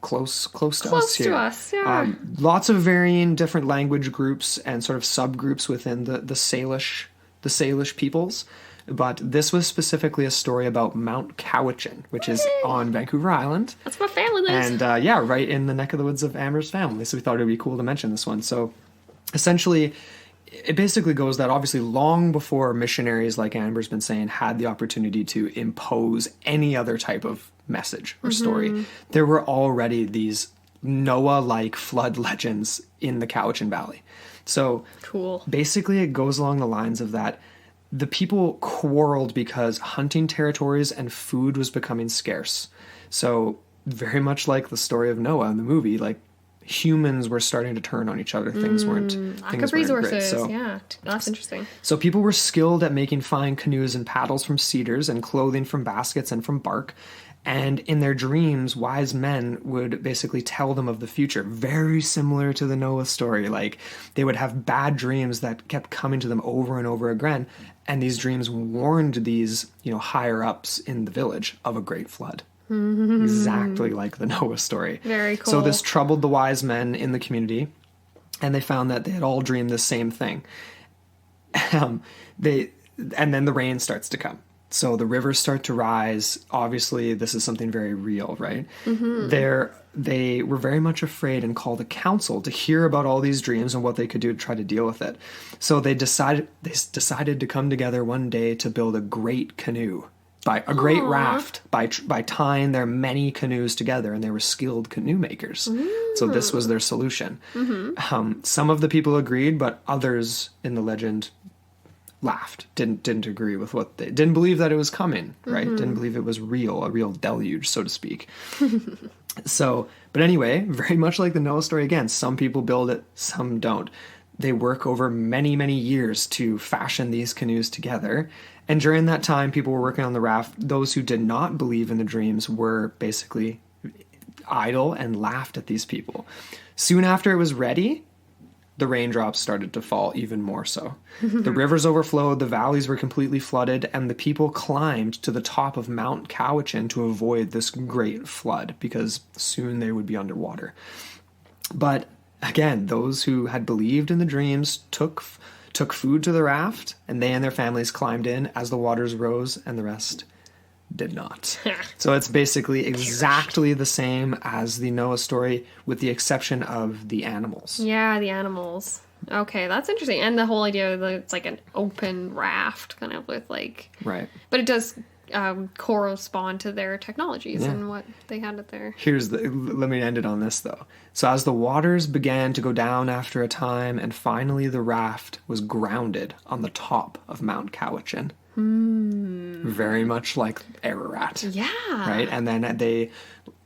close to us here. Close to us, lots of varying different language groups and sort of subgroups within the Salish peoples. But this was specifically a story about Mount Cowichan, which is on Vancouver Island. That's where family lives. And right in the neck of the woods of Amber's family. So we thought it would be cool to mention this one. So essentially, it basically goes that obviously long before missionaries, like Amber's been saying, had the opportunity to impose any other type of message or story, there were already these Noah-like flood legends in the Cowichan Valley. So cool. Basically it goes along the lines of that the people quarreled because hunting territories and food was becoming scarce. So very much like the story of Noah in the movie, like humans were starting to turn on each other. Things weren't lack of resources. Great. So, yeah, that's interesting. So people were skilled at making fine canoes and paddles from cedars and clothing from baskets and from bark. And in their dreams, wise men would basically tell them of the future, very similar to the Noah story. Like, they would have bad dreams that kept coming to them over and over again. And these dreams warned these, higher ups in the village of a great flood. Exactly like the Noah story. Very cool. So this troubled the wise men in the community, and they found that they had all dreamed the same thing. And then the rain starts to come. So the rivers start to rise. Obviously, this is something very real, right? They were very much afraid and called a council to hear about all these dreams and what they could do to try to deal with it. So they decided to come together one day to build a great canoe, by a great raft, by tying their many canoes together, and they were skilled canoe makers. So this was their solution. Some of the people agreed, but others in the legend laughed, didn't agree with what they didn't believe that it was coming, right? Didn't believe it was real, a real deluge, so to speak. So, but anyway, very much like the Noah story again, some people build it, some don't. They work over many, many years to fashion these canoes together. And during that time, people were working on the raft. Those who did not believe in the dreams were basically idle and laughed at these people. Soon after it was ready, the raindrops started to fall even more so. The rivers overflowed, the valleys were completely flooded, and the people climbed to the top of Mount Cowichan to avoid this great flood, because soon they would be underwater. But again, those who had believed in the dreams took food to the raft, and they and their families climbed in as the waters rose, and the rest did not. So it's basically exactly the same as the Noah story, with the exception of the animals. Yeah, the animals. Okay, that's interesting. And the whole idea that it's like an open raft, kind of with like... Right. But it does correspond to their technologies and what they had at their... Let me end it on this, though. So as the waters began to go down after a time, and finally the raft was grounded on the top of Mount Cowichan. Very much like Ararat. Yeah. Right? And then they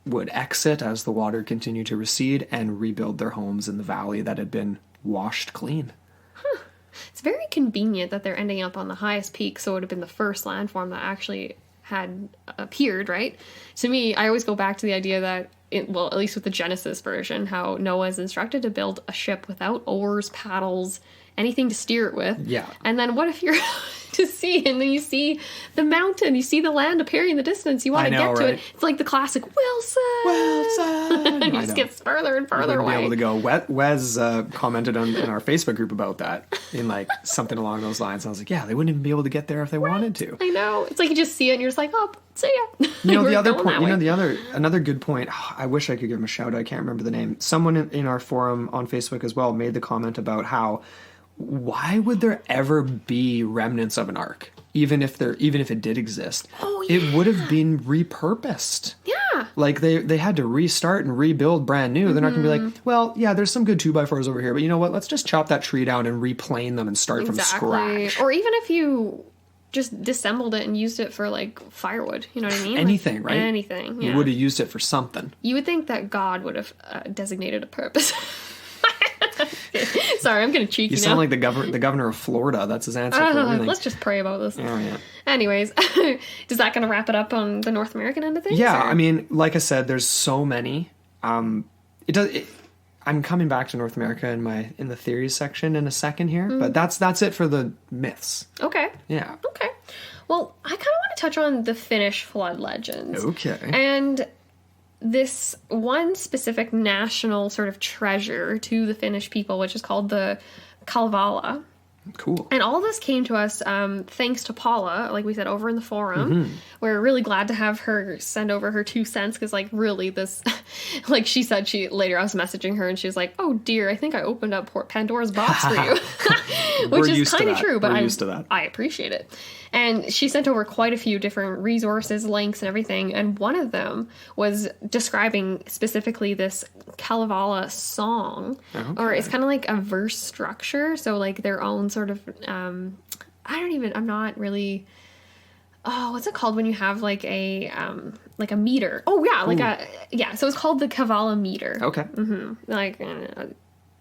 would exit as the water continued to recede and rebuild their homes in the valley that had been washed clean. It's very convenient that they're ending up on the highest peak, so it would have been the first landform that actually had appeared, right? To me, I always go back to the idea that, at least with the Genesis version, how Noah is instructed to build a ship without oars, paddles, anything to steer it with. Yeah. And then what if you're to sea and then you see the mountain, you see the land appearing in the distance, you want to get to it. It's like the classic Wilson. You just get further and further away. Be able to go. Wes commented in our Facebook group about that, in like something along those lines. I was like, yeah, they wouldn't even be able to get there if they wanted to. I know. It's like you just see it and you're just like, oh, see ya. You know, the other point, another good point, I wish I could give him a shout out. I can't remember the name. Someone in our forum on Facebook as well made the comment about how, why would there ever be remnants of an ark, even if it did exist? Oh, yeah. It would have been repurposed. Yeah. Like they had to restart and rebuild brand new. They're not going to be like, well, yeah, there's some good 2x4s over here, but you know what? Let's just chop that tree down and replane them and start from scratch. Or even if you just disassembled it and used it for like firewood, you know what I mean? Anything, like, right? Anything. Yeah. You would have used it for something. You would think that God would have designated a purpose. Sorry, I'm getting cheeky now. You sound like the governor of Florida. That's his answer for everything. Let's just pray about this. Oh, yeah. Anyways, is that going to wrap it up on the North American end of things? Yeah, or? I mean, like I said, there's so many. I'm coming back to North America in the theories section in a second here, but that's it for the myths. Okay. Yeah. Okay. Well, I kind of want to touch on the Finnish flood legends. Okay. And this one specific national sort of treasure to the Finnish people, which is called the Kalevala. Cool. And all this came to us thanks to Paula, like we said, over in the forum. We're really glad to have her send over her 2 cents, because, like, really this, like she said, later I was messaging her and she was like, oh dear, I think I opened up Pandora's box for you. Which is kind of true, but I appreciate it. And she sent over quite a few different resources, links, and everything. And one of them was describing specifically this Kalevala song. Okay. Or it's kind of like a verse structure. So, like, their own sort of, I'm not really... Oh, what's it called when you have like a meter? Oh, yeah, so it's called the Kalevala meter. Okay. Like,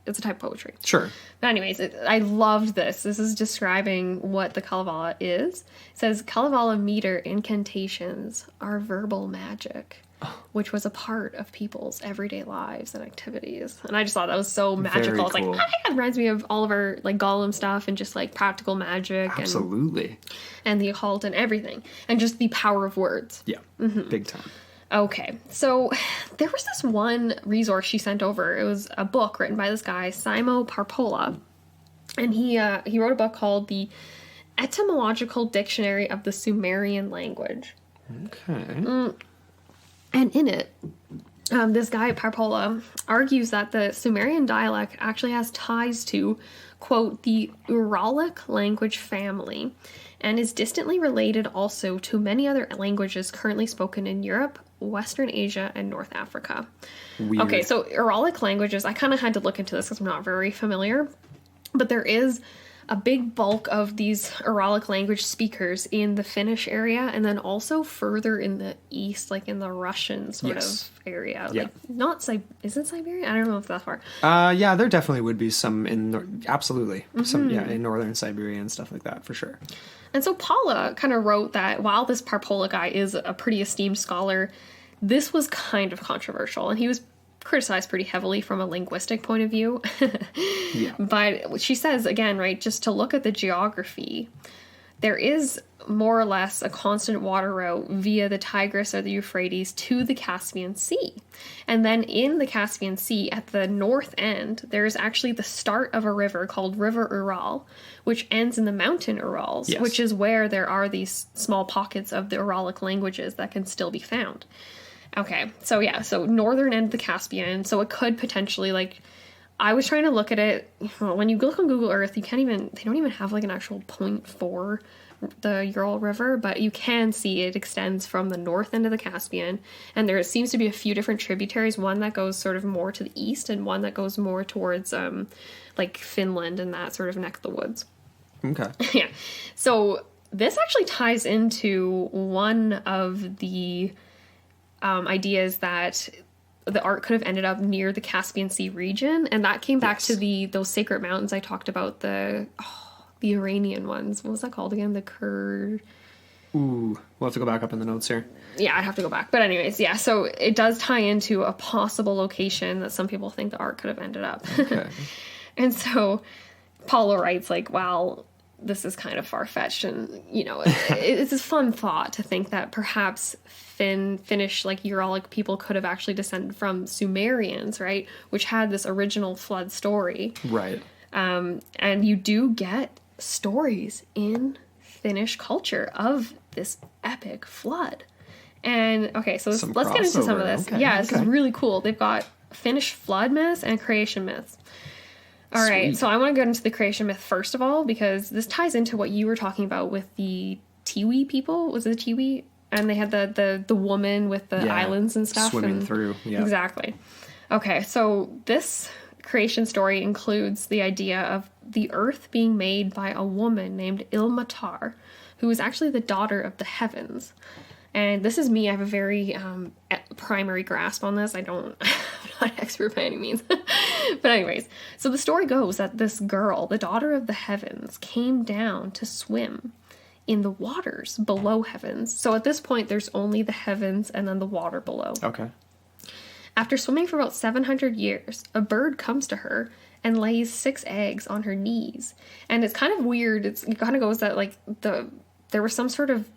it's a type of poetry. Sure. But anyways, I loved this. This is describing what the Kalevala is. It says, Kalevala meter incantations are verbal magic, which was a part of people's everyday lives and activities. And I just thought that was so magical. It's cool. like, it reminds me of all of our like Gollum stuff and just like practical magic. Absolutely. And the occult and everything. And just the power of words. Yeah. Big time. Okay, so there was this one resource she sent over. It was a book written by this guy, Simo Parpola. And he wrote a book called The Etymological Dictionary of the Sumerian Language. Okay. And in it, this guy, Parpola, argues that the Sumerian dialect actually has ties to, quote, the Uralic language family, and is distantly related also to many other languages currently spoken in Europe, Western Asia, and North Africa. Weird. Okay, so Uralic languages, I kind of had to look into this because I'm not very familiar, but there is a big bulk of these Uralic language speakers in the Finnish area, and then also further in the east, like in the Russian sort of area. Yeah. Like, is it Siberia? I don't know if that's far. Yeah, there definitely would be some absolutely. Some, in northern Siberia and stuff like that, for sure. And so Paula kind of wrote that while this Parpola guy is a pretty esteemed scholar, this was kind of controversial, and he was criticized pretty heavily from a linguistic point of view. Yeah. But she says, again, right, just to look at the geography, there is more or less a constant water route via the Tigris or the Euphrates to the Caspian Sea. And then in the Caspian Sea, at the north end, there's actually the start of a river called River Ural, which ends in the mountain Urals, Yes. which is where there are these small pockets of the Uralic languages that can still be found. Okay, so yeah, so northern end of the Caspian, so it could potentially, like, I was trying to look at it, when you look on Google Earth, they don't even have, like, an actual point for the Ural River, but you can see it extends from the north end of the Caspian, and there seems to be a few different tributaries, one that goes sort of more to the east, and one that goes more towards, like, Finland and that sort of neck of the woods. Okay. Yeah, so this actually ties into one of the ideas that the art could have ended up near the Caspian Sea region, and that came back Yes. to those sacred mountains I talked about, the Iranian ones. What was that called again? The Kurd. Ooh, we'll have to go back up in the notes here. Yeah, I'd have to go back. But anyways, yeah, so it does tie into a possible location that some people think the art could have ended up. Okay. And so Paula writes, like, wow, this is kind of far-fetched, and, you know, it's a fun thought to think that perhaps Finnish, like, Uralic people could have actually descended from Sumerians, right, which had this original flood story. Right. And you do get stories in Finnish culture of this epic flood. And, okay, so let's get into some of this. Okay, Yeah, this is really cool. They've got Finnish flood myths and creation myths. All right, Sweet. so I want to get into the creation myth first of all, because this ties into what you were talking about with the Tiwi people. Was it the Tiwi? And they had the woman with the islands and stuff. Swimming through, yeah. Exactly. Okay, so this creation story includes the idea of the earth being made by a woman named Ilmatar, who is actually the daughter of the heavens. And this is me. I have a very primary grasp on this. I'm not an expert by any means. But anyways, so the story goes that this girl, the daughter of the heavens, came down to swim in the waters below heavens. So at this point, there's only the heavens and then the water below. Okay. After swimming for about 700 years, a bird comes to her and lays 6 eggs on her knees. And it's kind of weird. It kind of goes that, like, there was some sort of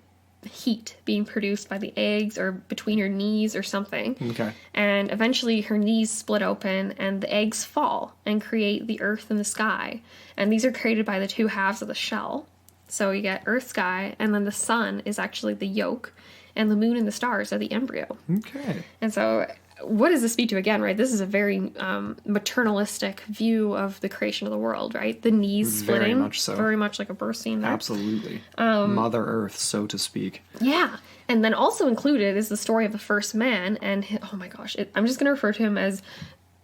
heat being produced by the eggs or between her knees or something. Okay. And eventually her knees split open and the eggs fall and create the earth and the sky. And these are created by the two halves of the shell. So you get earth, sky, and then the sun is actually the yolk, and the moon and the stars are the embryo. Okay. And so what does this speak to again, right? This is a very maternalistic view of the creation of the world, right? The knees Very splitting. much so. Very much like a birth scene there. Absolutely. Mother Earth, so to speak. Yeah. And then also included is the story of the first man, and oh my gosh, I'm just going to refer to him as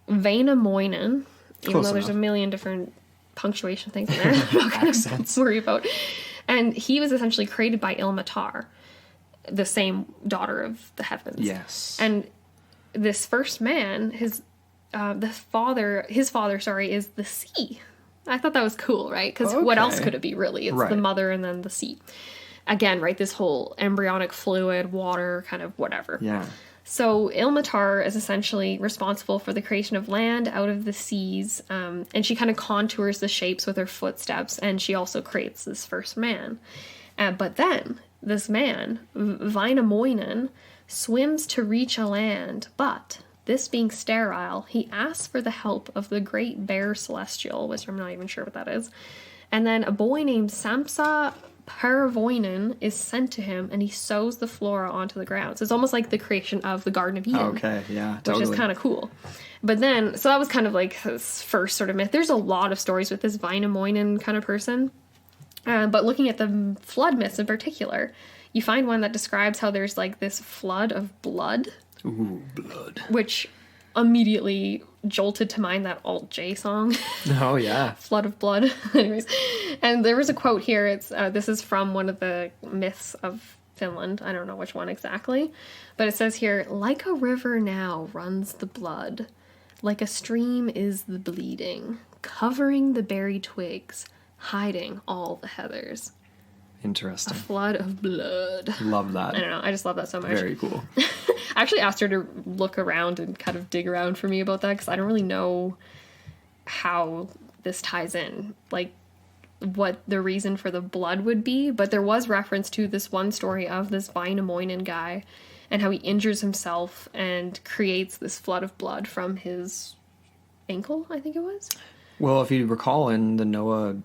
Vainamoinen, even Close though there's a enough. million different punctuation things in there. I'm not going to worry about. And he was essentially created by Ilmatar, the same daughter of the heavens. Yes. And this first man, his father, is the sea. I thought that was cool, right? Because what else Okay. could it be, really? It's Right. the mother and then the sea. Again, right, this whole embryonic fluid, water, kind of whatever. Yeah. So Ilmatar is essentially responsible for the creation of land out of the seas, and she kind of contours the shapes with her footsteps, and she also creates this first man. But then, this man, Vainamoinen, swims to reach a land, but this being sterile, he asks for the help of the great bear celestial, which I'm not even sure what that is. And then a boy named Samsa Paravoinen is sent to him, and he sows the flora onto the ground. So it's almost like the creation of the Garden of Eden. Okay, yeah, totally. Which is kind of cool. But then, so that was kind of like his first sort of myth. There's a lot of stories with this Vainamoinen kind of person. But looking at the flood myths in particular, you find one that describes how there's like this flood of blood. Ooh, blood. Which immediately jolted to mind that Alt J song. Oh, yeah. Flood of blood. Anyways. And there was a quote here. It's this is from one of the myths of Finland. I don't know which one exactly. But it says here, like a river now runs the blood. Like a stream is the bleeding, covering the berry twigs, hiding all the heathers. Interesting. Flood of blood. Love that. I don't know. I just love that so much. Very cool. I actually asked her to look around and kind of dig around for me about that because I don't really know how this ties in, like what the reason for the blood would be. But there was reference to this one story of this Wainamoinen guy and how he injures himself and creates this flood of blood from his ankle, I think it was. Well, if you recall in the Noah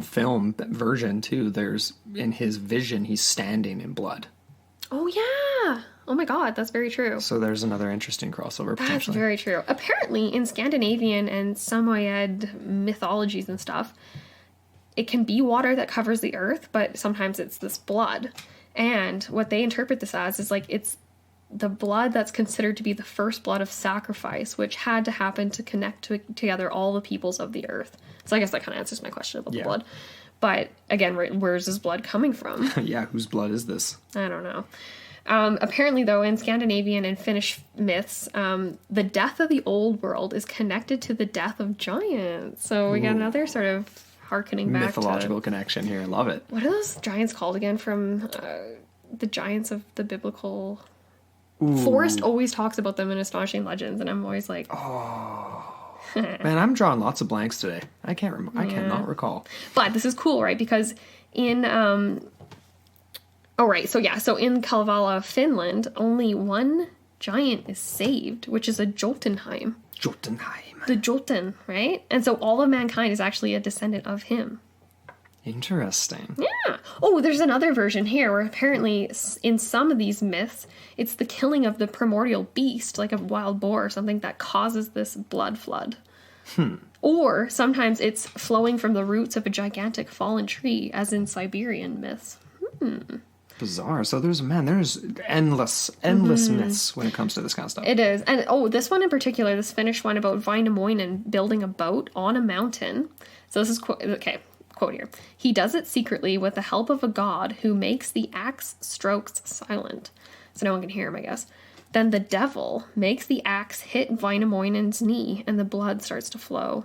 film version too, there's in his vision, he's standing in blood. Oh, yeah. Oh, my God. That's very true. So there's another interesting crossover That's potentially. very true. Apparently, in Scandinavian and Samoyed mythologies and stuff, it can be water that covers the earth, but sometimes it's this blood. And what they interpret this as is like it's the blood that's considered to be the first blood of sacrifice, which had to happen to connect together all the peoples of the earth. So I guess that kind of answers my question about the blood. But again, where's this blood coming from? Yeah, whose blood is this? I don't know. Apparently, though, in Scandinavian and Finnish myths, the death of the old world is connected to the death of giants. So we got another sort of harkening back mythological connection here. I love it. What are those giants called again from the giants of the biblical... Forrest always talks about them in Astonishing Legends, and I'm always like... Oh. Man, I'm drawing lots of blanks today. I cannot recall. But this is cool, right? Because in... So in Kalevala, Finland, only one giant is saved, which is a Jotunheim. The Jotun, right? And so all of mankind is actually a descendant of him. Interesting. Yeah. Oh, there's another version here where apparently in some of these myths, it's the killing of the primordial beast, like a wild boar or something, that causes this blood flood. Or sometimes it's flowing from the roots of a gigantic fallen tree, as in Siberian myths. Bizarre. So there's endless myths when it comes to this kind of stuff. It is. And this one in particular, this Finnish one about Wainamoinen building a boat on a mountain. So this is quote here. He does it secretly with the help of a god who makes the axe strokes silent. So no one can hear him, I guess. Then the devil makes the axe hit Wainamoinen's knee and the blood starts to flow.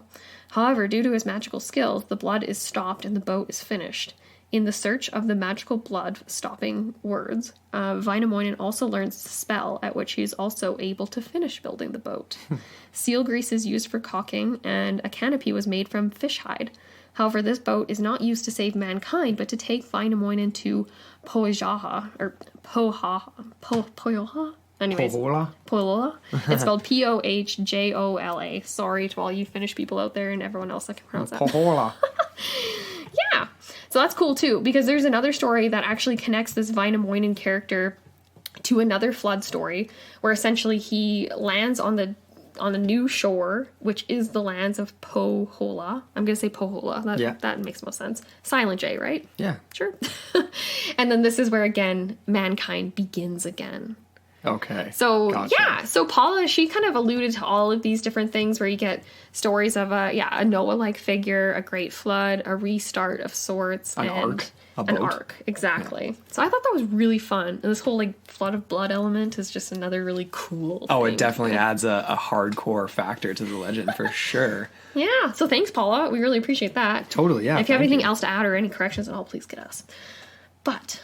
However, due to his magical skills, the blood is stopped and the boat is finished. In the search of the magical blood-stopping words, Wainamoinen also learns the spell at which he is also able to finish building the boat. Seal grease is used for caulking, and a canopy was made from fish hide. However, this boat is not used to save mankind, but to take Wainamoinen to Pohaja, or Pohaja? Anyways, Pohjola. It's spelled Pohjola. Sorry to all you Finnish people out there and everyone else that can pronounce that. Pohjola. Yeah. So that's cool too, because there's another story that actually connects this Wainamoinen character to another flood story, where essentially he lands on the new shore, which is the lands of Pohjola. I'm going to say Pohjola. That makes most sense. Silent J, right? Yeah. Sure. And then this is where, again, mankind begins again. Okay. So, gotcha. yeah. So Paula, she kind of alluded to all of these different things where you get stories of a Noah-like figure, a great flood, a restart of sorts. An ark. Exactly. Yeah. So I thought that was really fun. And this whole, flood of blood element is just another really cool thing. It definitely adds a hardcore factor to the legend for sure. Yeah. So thanks, Paula. We really appreciate that. Totally, yeah. And if you have anything else to add or any corrections at all, please get us. But...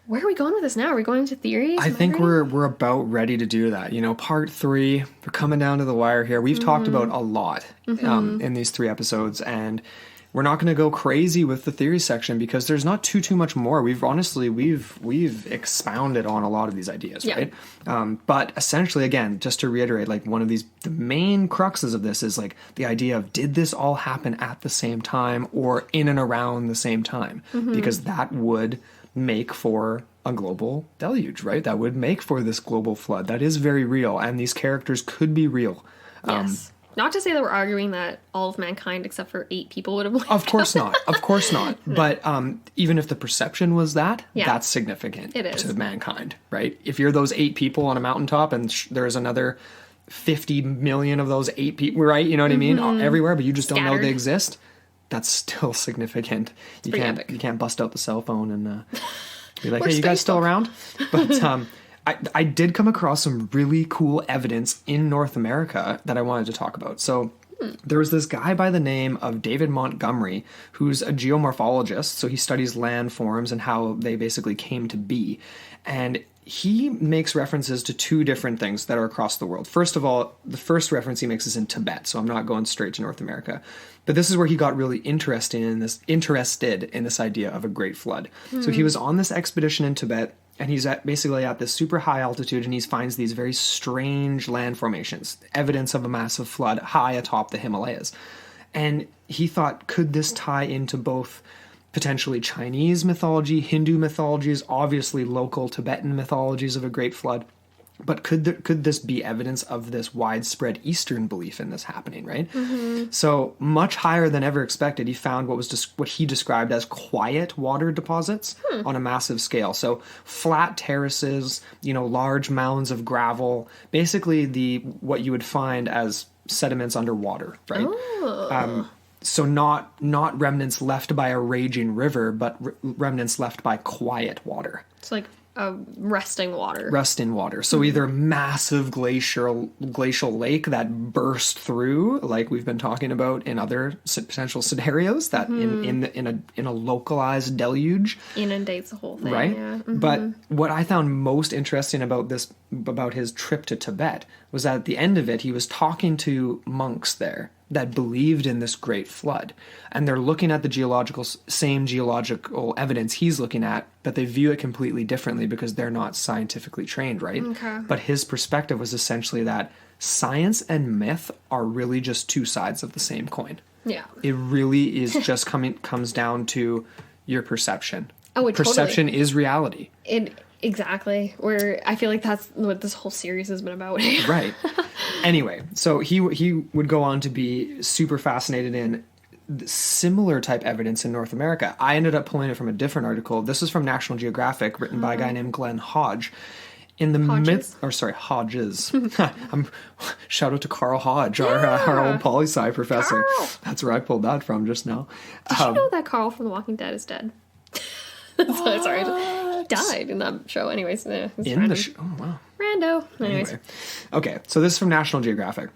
where are we going with this now? Are we going to theories? I think we're about ready to do that. Part 3, we're coming down to the wire here. We've talked about a lot in these 3 episodes, and we're not going to go crazy with the theory section because there's not too much more. We've expounded on a lot of these ideas, right? But essentially, again, just to reiterate, one of the main cruxes of this is the idea of, did this all happen at the same time or in and around the same time? Because that would make for a global deluge, right? That would make for this global flood. That is very real, and these characters could be real. Yes. Not to say that we're arguing that all of mankind except for 8 people would have lived. Of course not. No. But even if the perception was that, that's significant to mankind, right? If you're those 8 people on a mountaintop and there's another 50 million of those 8 people, right? You know what I mean? Everywhere, but you just don't know they exist. That's still significant. You can't bust out the cell phone and be like, hey, you guys still around? But I did come across some really cool evidence in North America that I wanted to talk about. So There was this guy by the name of David Montgomery, who's a geomorphologist, so he studies landforms and how they basically came to be. And he makes references to two different things that are across the world. First of all, the first reference he makes is in Tibet, so I'm not going straight to North America. But this is where he got really interested in this idea of a great flood. So he was on this expedition in Tibet, and he's basically at this super high altitude, and he finds these very strange land formations, evidence of a massive flood high atop the Himalayas. And he thought, could this tie into both potentially Chinese mythology, Hindu mythologies, obviously local Tibetan mythologies of a great flood? But could this be evidence of this widespread Eastern belief in this happening, right? So much higher than ever expected, he found what he described as quiet water deposits on a massive scale. So flat terraces, large mounds of gravel, basically what you would find as sediments underwater, right? So not remnants left by a raging river, but remnants left by quiet water. It's like resting water. Resting water. So either massive glacial lake that burst through, like we've been talking about in other potential scenarios, that in a localized deluge inundates the whole thing, right? Yeah. But what I found most interesting about his trip to Tibet was that at the end of it, he was talking to monks there that believed in this great flood, and they're looking at the same geological evidence he's looking at, but they view it completely differently because they're not scientifically trained, right? Okay. But his perspective was essentially that science and myth are really just two sides of the same coin. Yeah. It really is just comes down to your perception. Oh, perception is reality. Exactly. Where I feel like that's what this whole series has been about. Right. Anyway, so he would go on to be super fascinated in similar type evidence in North America. I ended up pulling it from a different article. This is from National Geographic, written by a guy named Glenn Hodge. Hodges. Shout out to Carl Hodge, our old poli-sci professor. Carl! That's where I pulled that from just now. Did you know that Carl from The Walking Dead is dead? Sorry, he died in that show. Anyways, in the show. Oh wow. Rando. Anyways. Anyway. Okay, so this is from National Geographic.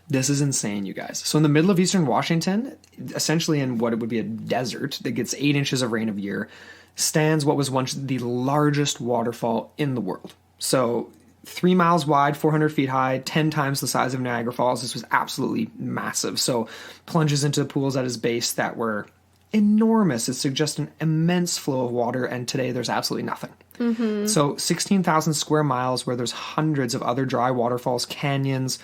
This is insane, you guys. So in the middle of eastern Washington, essentially in what it would be a desert that gets 8 inches of rain a year, stands what was once the largest waterfall in the world. So 3 miles wide, 400 feet high, 10 times the size of Niagara Falls. This was absolutely massive. So plunges into pools at his base that were enormous. It suggests an immense flow of water, and today there's absolutely nothing. So 16,000 square miles where there's hundreds of other dry waterfalls, canyons,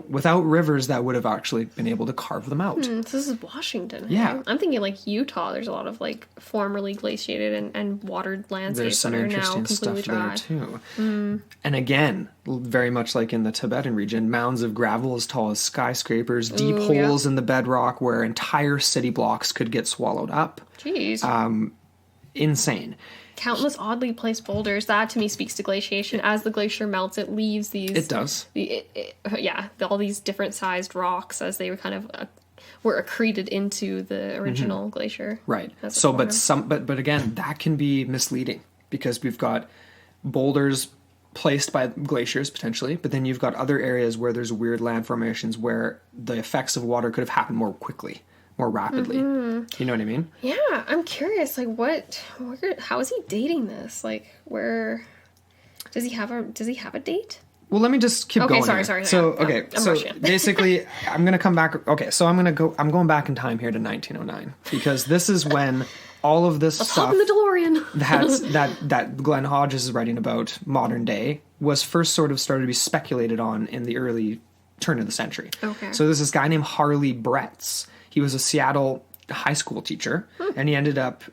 without rivers that would have actually been able to carve them out. This is Washington. Yeah. Hey? I'm thinking like Utah. There's a lot of like formerly glaciated and watered landscapes There's some that are now interesting completely stuff dry. there too. And again, very much like in the Tibetan region, mounds of gravel as tall as skyscrapers, deep holes in the bedrock where entire city blocks could get swallowed up. Jeez. Insane. Countless oddly placed boulders. That to me speaks to glaciation. As the glacier melts, it leaves these. It does. All these different sized rocks as they were kind of were accreted into the original glacier. Right. So, but again, that can be misleading because we've got boulders placed by glaciers potentially, but then you've got other areas where there's weird land formations where the effects of water could have happened more quickly. More rapidly. You know what I mean? Yeah, I'm curious. Like, how is he dating this? Like, where does he have a date? Well, let me just keep going. Sorry. So, I'm okay, so rushing. basically, I'm gonna come back. Okay, so I'm going back in time here to 1909 because this is when all of this stuff hop in the DeLorean that Glenn Hodges is writing about modern day was first sort of started to be speculated on in the early turn of the century. Okay. So there's this guy named Harley Bretz. He was a Seattle high school teacher, and he ended up,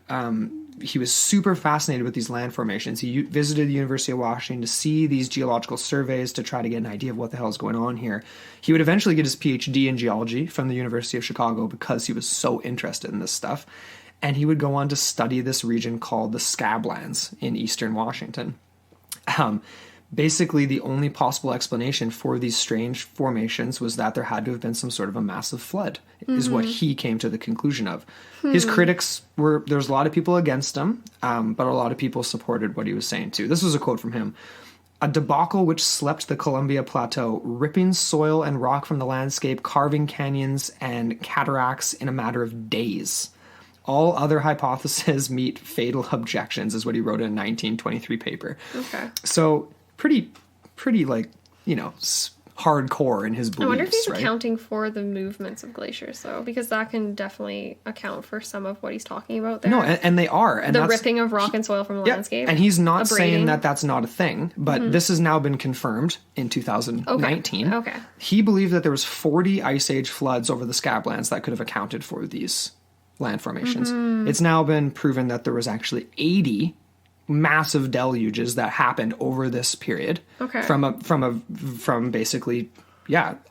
he was super fascinated with these land formations. He visited the University of Washington to see these geological surveys to try to get an idea of what the hell is going on here. He would eventually get his PhD in geology from the University of Chicago because he was so interested in this stuff. And he would go on to study this region called the Scablands in eastern Washington. Basically, the only possible explanation for these strange formations was that there had to have been some sort of a massive flood, is what he came to the conclusion of. His critics there's a lot of people against him, but a lot of people supported what he was saying too. This was a quote from him. a debacle which swept the Columbia Plateau, ripping soil and rock from the landscape, carving canyons and cataracts in a matter of days. All other hypotheses meet fatal objections, is what he wrote in a 1923 paper. Okay. So pretty like, hardcore in his beliefs. I wonder if he's right? accounting for the movements of glaciers, though, because that can definitely account for some of what he's talking about there. No, and they are. And the ripping of rock and soil from the landscape. And he's not saying abrading. that that's not a thing, but this has now been confirmed in 2019. Okay. He believed that there was 40 Ice Age floods over the Scablands that could have accounted for these land formations. It's now been proven that there was actually 80 massive deluges that happened over this period. Okay. From basically,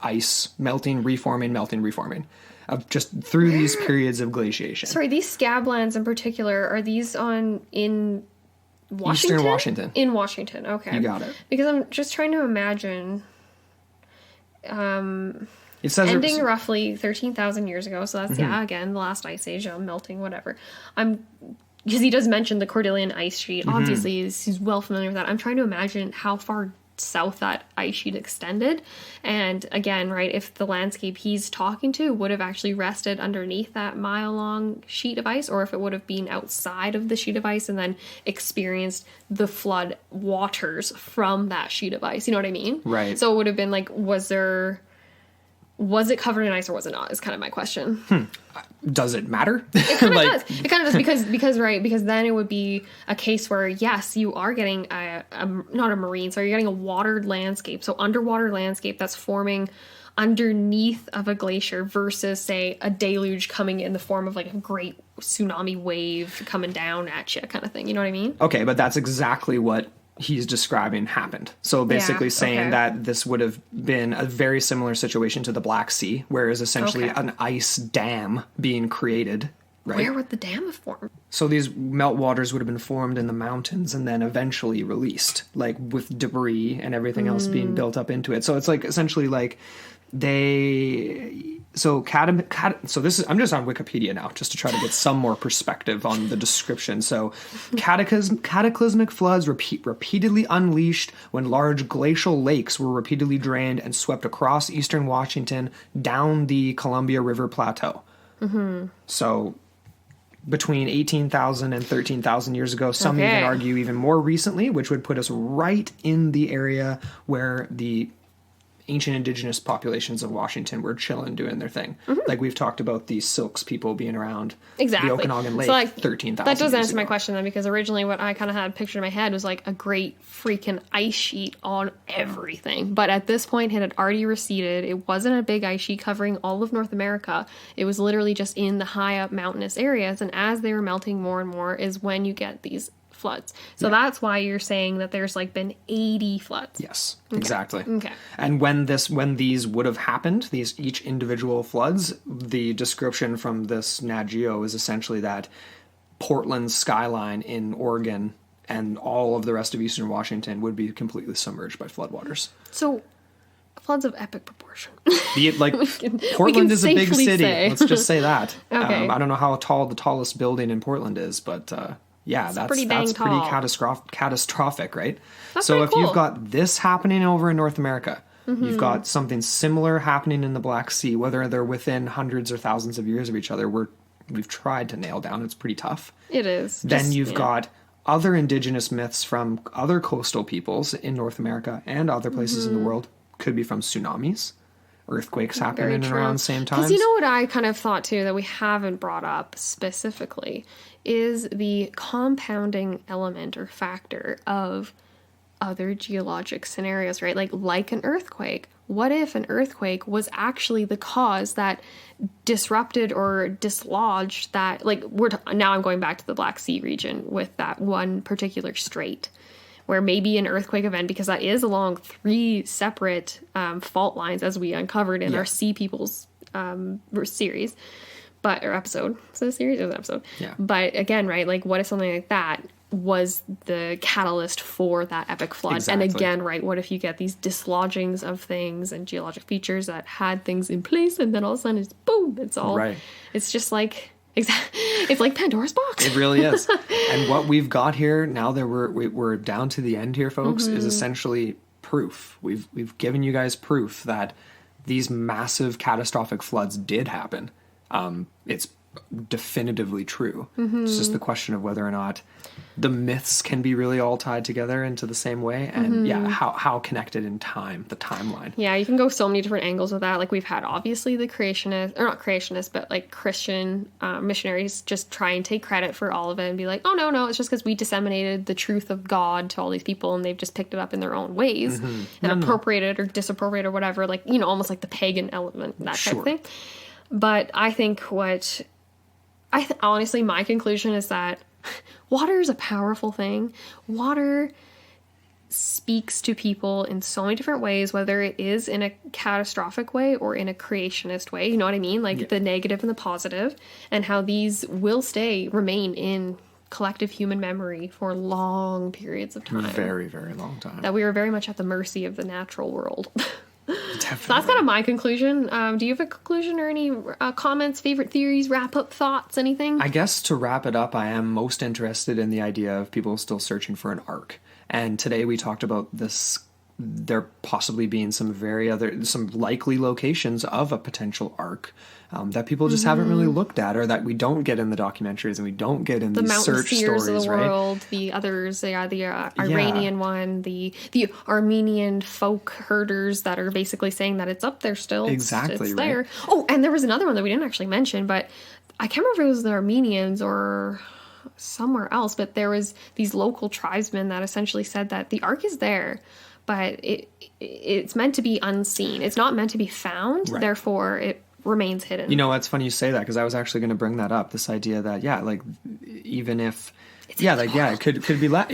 ice melting, reforming, of just through these periods of glaciation. Sorry, these Scablands in particular, are these in Washington? Eastern Washington. In Washington, okay. You got it. Because I'm just trying to imagine It says ending roughly 13,000 years ago. So that's, again, the last ice age, melting, whatever. Because he does mention the Cordilleran ice sheet. Obviously, he's well familiar with that. I'm trying to imagine how far south that ice sheet extended. And again, right, if the landscape he's talking to would have actually rested underneath that mile-long sheet of ice, or if it would have been outside of the sheet of ice and then experienced the flood waters from that sheet of ice. You know what I mean? Right. So it would have been like, was it covered in ice or was it not, is kind of my question. Does it matter? It kind of does. It kind of does because then it would be a case where, yes, you are getting not a marine, so you're getting a watered landscape. So underwater landscape that's forming underneath of a glacier versus, say, a deluge coming in the form of like a great tsunami wave coming down at you kind of thing. You know what I mean? Okay, but that's exactly what he's describing happened. So basically saying that this would have been a very similar situation to the Black Sea, where is essentially an ice dam being created, right? Where would the dam have formed? So these meltwaters would have been formed in the mountains and then eventually released, like with debris and everything else being built up into it. So it's like essentially like so this is, I'm just on Wikipedia now just to try to get some more perspective on the description. So cataclysmic floods repeatedly unleashed when large glacial lakes were repeatedly drained and swept across eastern Washington down the Columbia River Plateau. So between 18,000 and 13,000 years ago, some even argue even more recently, which would put us right in the area where the ancient indigenous populations of Washington were chilling, doing their thing. Like we've talked about these Silks people being around the Okanagan Lake, so 13,000 That does answer ago. my question then, because originally what I kind of had pictured in my head was like a great freaking ice sheet on everything. But at this point, it had already receded. It wasn't a big ice sheet covering all of North America. It was literally just in the high up mountainous areas. And as they were melting more and more is when you get these floods. So that's why you're saying that there's like been 80 floods. Yes, exactly. Okay. And when these would have happened, each individual floods, the description from this Nat Geo is essentially that Portland's skyline in Oregon and all of the rest of eastern Washington would be completely submerged by floodwaters. So floods of epic proportion. Be it like Portland is a big city. Say. Let's just say that. Okay. I don't know how tall the tallest building in Portland is, but that's pretty catastrophic, right? That's so pretty if cool. you've got this happening over in North America, you've got something similar happening in the Black Sea, whether they're within hundreds or thousands of years of each other, we've tried to nail down. It's pretty tough. It is. Then you've got other indigenous myths from other coastal peoples in North America and other places in the world. Could be from tsunamis, earthquakes happening in and around the same time. Because you know what I kind of thought too that we haven't brought up specifically is the compounding element or factor of other geologic scenarios, right? Like an earthquake. What if an earthquake was actually the cause that disrupted or dislodged that, now I'm going back to the Black Sea region with that one particular strait, where maybe an earthquake event, because that is along 3 separate fault lines as we uncovered in our Sea Peoples series, or episode. Is it a series? It was an episode. Yeah. But again, right, like what if something like that was the catalyst for that epic flood? Exactly. And again, right, what if you get these dislodgings of things and geologic features that had things in place and then all of a sudden it's boom, it's all, Right. it's just like, Exactly. It's like Pandora's box. It really is. And what we've got here now that we're down to the end here, folks, is essentially proof. We've given you guys proof that these massive catastrophic floods did happen. It's definitively true. It's just the question of whether or not the myths can be really all tied together into the same way, and how connected in time, the timeline. Yeah, you can go so many different angles with that. Like, we've had obviously the creationist, or not creationist, but like Christian missionaries just try and take credit for all of it and be like, oh no, it's just because we disseminated the truth of God to all these people and they've just picked it up in their own ways and appropriated or disappropriated or whatever, like, you know, almost like the pagan element, that type of thing. But I think honestly, my conclusion is that water is a powerful thing. Water speaks to people in so many different ways, whether it is in a catastrophic way or in a creationist way. You know what I mean? Like the negative and the positive, and how these will remain in collective human memory for long periods of time. Very, very long time. That we are very much at the mercy of the natural world. Definitely. So that's kind of my conclusion. Do you have a conclusion or any comments, favorite theories, wrap-up thoughts, anything? I guess to wrap it up, I am most interested in the idea of people still searching for an ark. And today we talked about this, there possibly being some likely locations of a potential ark that people just haven't really looked at, or that we don't get in the documentaries and we don't get in these search stories, of the right? world, the others, the Iranian one, the Armenian folk herders that are basically saying that it's up there still. Exactly, it's there. Right? Oh, and there was another one that we didn't actually mention, but I can't remember if it was the Armenians or somewhere else, but there was these local tribesmen that essentially said that the ark is there, but it's meant to be unseen. It's not meant to be found, therefore it remains hidden. You know, it's funny you say that, because I was actually going to bring that up, this idea that, even if, it could be, well,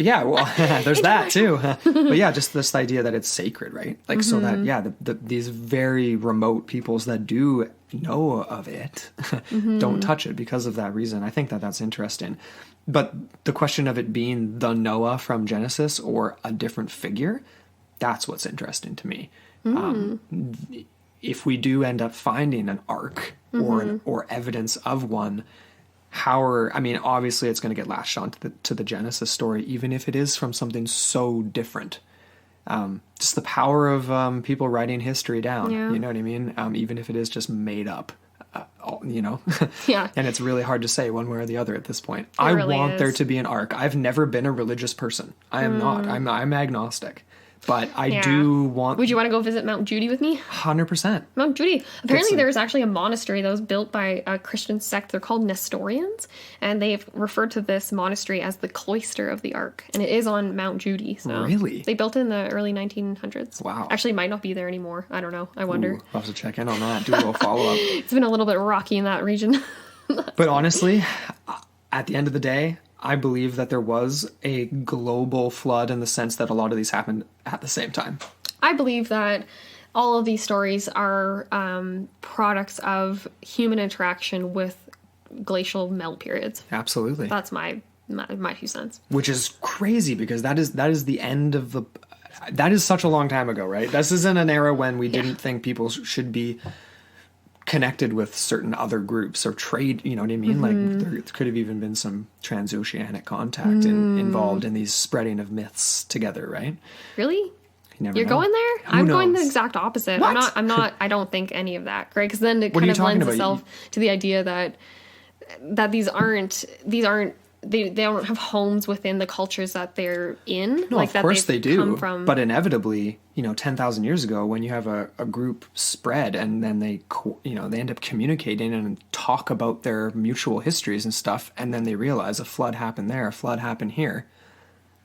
there's that too. But just this idea that it's sacred, right? Like, so that, these very remote peoples that do know of it don't touch it because of that reason. I think that that's interesting. But the question of it being the Noah from Genesis or a different figure, that's what's interesting to me. If we do end up finding an ark or evidence of one, obviously it's going to get latched on to the Genesis story, even if it is from something so different. Just the power of people writing history down, you know what I mean? Even if it is just made up, And it's really hard to say one way or the other at this point. I want there to be an ark. I've never been a religious person. I am not. I'm agnostic. But I do want... Would you want to go visit Mount Judy with me? 100%. Mount Judy. Apparently there was actually a monastery that was built by a Christian sect. They're called Nestorians. And they've referred to this monastery as the cloister of the Ark. And it is on Mount Judy. So really? They built it in the early 1900s. Wow. Actually, it might not be there anymore. I don't know. I wonder. I'll have to check in on that. Do a little follow-up. It's been a little bit rocky in that region. But honestly, at the end of the day, I believe that there was a global flood in the sense that a lot of these happened at the same time. I believe that all of these stories are products of human interaction with glacial melt periods. Absolutely. That's my 2 cents. Which is crazy, because that is the end of the... That is such a long time ago, right? This isn't an era when we didn't think people should be connected with certain other groups or trade, you know what I mean? Like, there could have even been some transoceanic contact involved in these spreading of myths together, right? Really? You're know. going there? I'm going the exact opposite. What? I'm not, I don't think any of that, Greg, because then it kind of lends itself to the idea that these aren't, they don't have homes within the cultures that they're in. No, like, of course they do. But inevitably, 10,000 years ago, when you have a group spread and then they end up communicating and talk about their mutual histories and stuff, and then they realize a flood happened there, a flood happened here.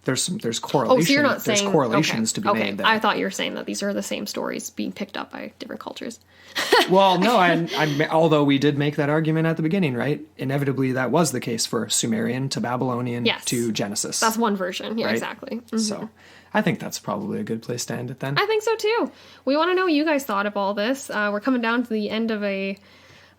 There's correlation. Oh, so you're not saying... There's correlations to be made there. I thought you were saying that these are the same stories being picked up by different cultures. Well, no, although we did make that argument at the beginning, right? Inevitably, that was the case for Sumerian to Babylonian to Genesis. That's one version. Yeah, right? Exactly. Mm-hmm. So I think that's probably a good place to end it then. I think so, too. We want to know what you guys thought of all this. We're coming down to the end of a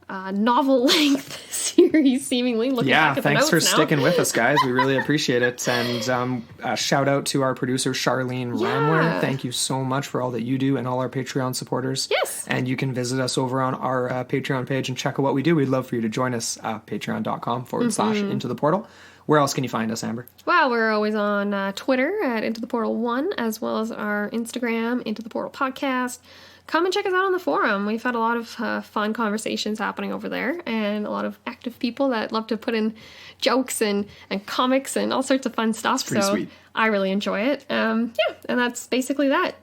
novel-length series. He's seemingly looking back at the thanks notes for now. sticking with us, guys. We really appreciate it. And shout out to our producer, Charlene Ramler. Thank you so much for all that you do and all our Patreon supporters. Yes. And you can visit us over on our Patreon page and check out what we do. We'd love for you to join us, patreon.com/into the portal. Where else can you find us, Amber? Well, we're always on Twitter at Into the Portal 1, as well as our Instagram, Into the Portal Podcast. Come and check us out on the forum. We've had a lot of fun conversations happening over there, and a lot of active people that love to put in jokes and comics and all sorts of fun stuff. It's pretty sweet. I really enjoy it. And that's basically that.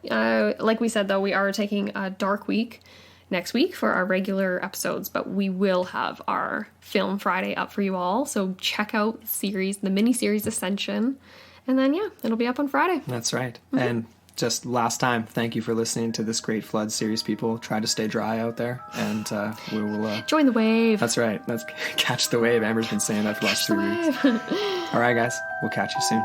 Like we said, though, we are taking a dark week next week for our regular episodes, but we will have our Film Friday up for you all. So check out the mini-series Ascension, and then it'll be up on Friday. That's right. And just last time, thank you for listening to this Great Flood series, people. Try to stay dry out there, and we will join the wave. That's right. Let's catch the wave. Amber's been saying that for the last 3 weeks. All right, guys. We'll catch you soon.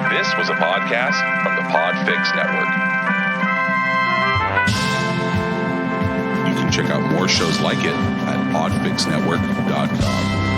This was a podcast from the Podfix Network. You can check out more shows like it at podfixnetwork.com.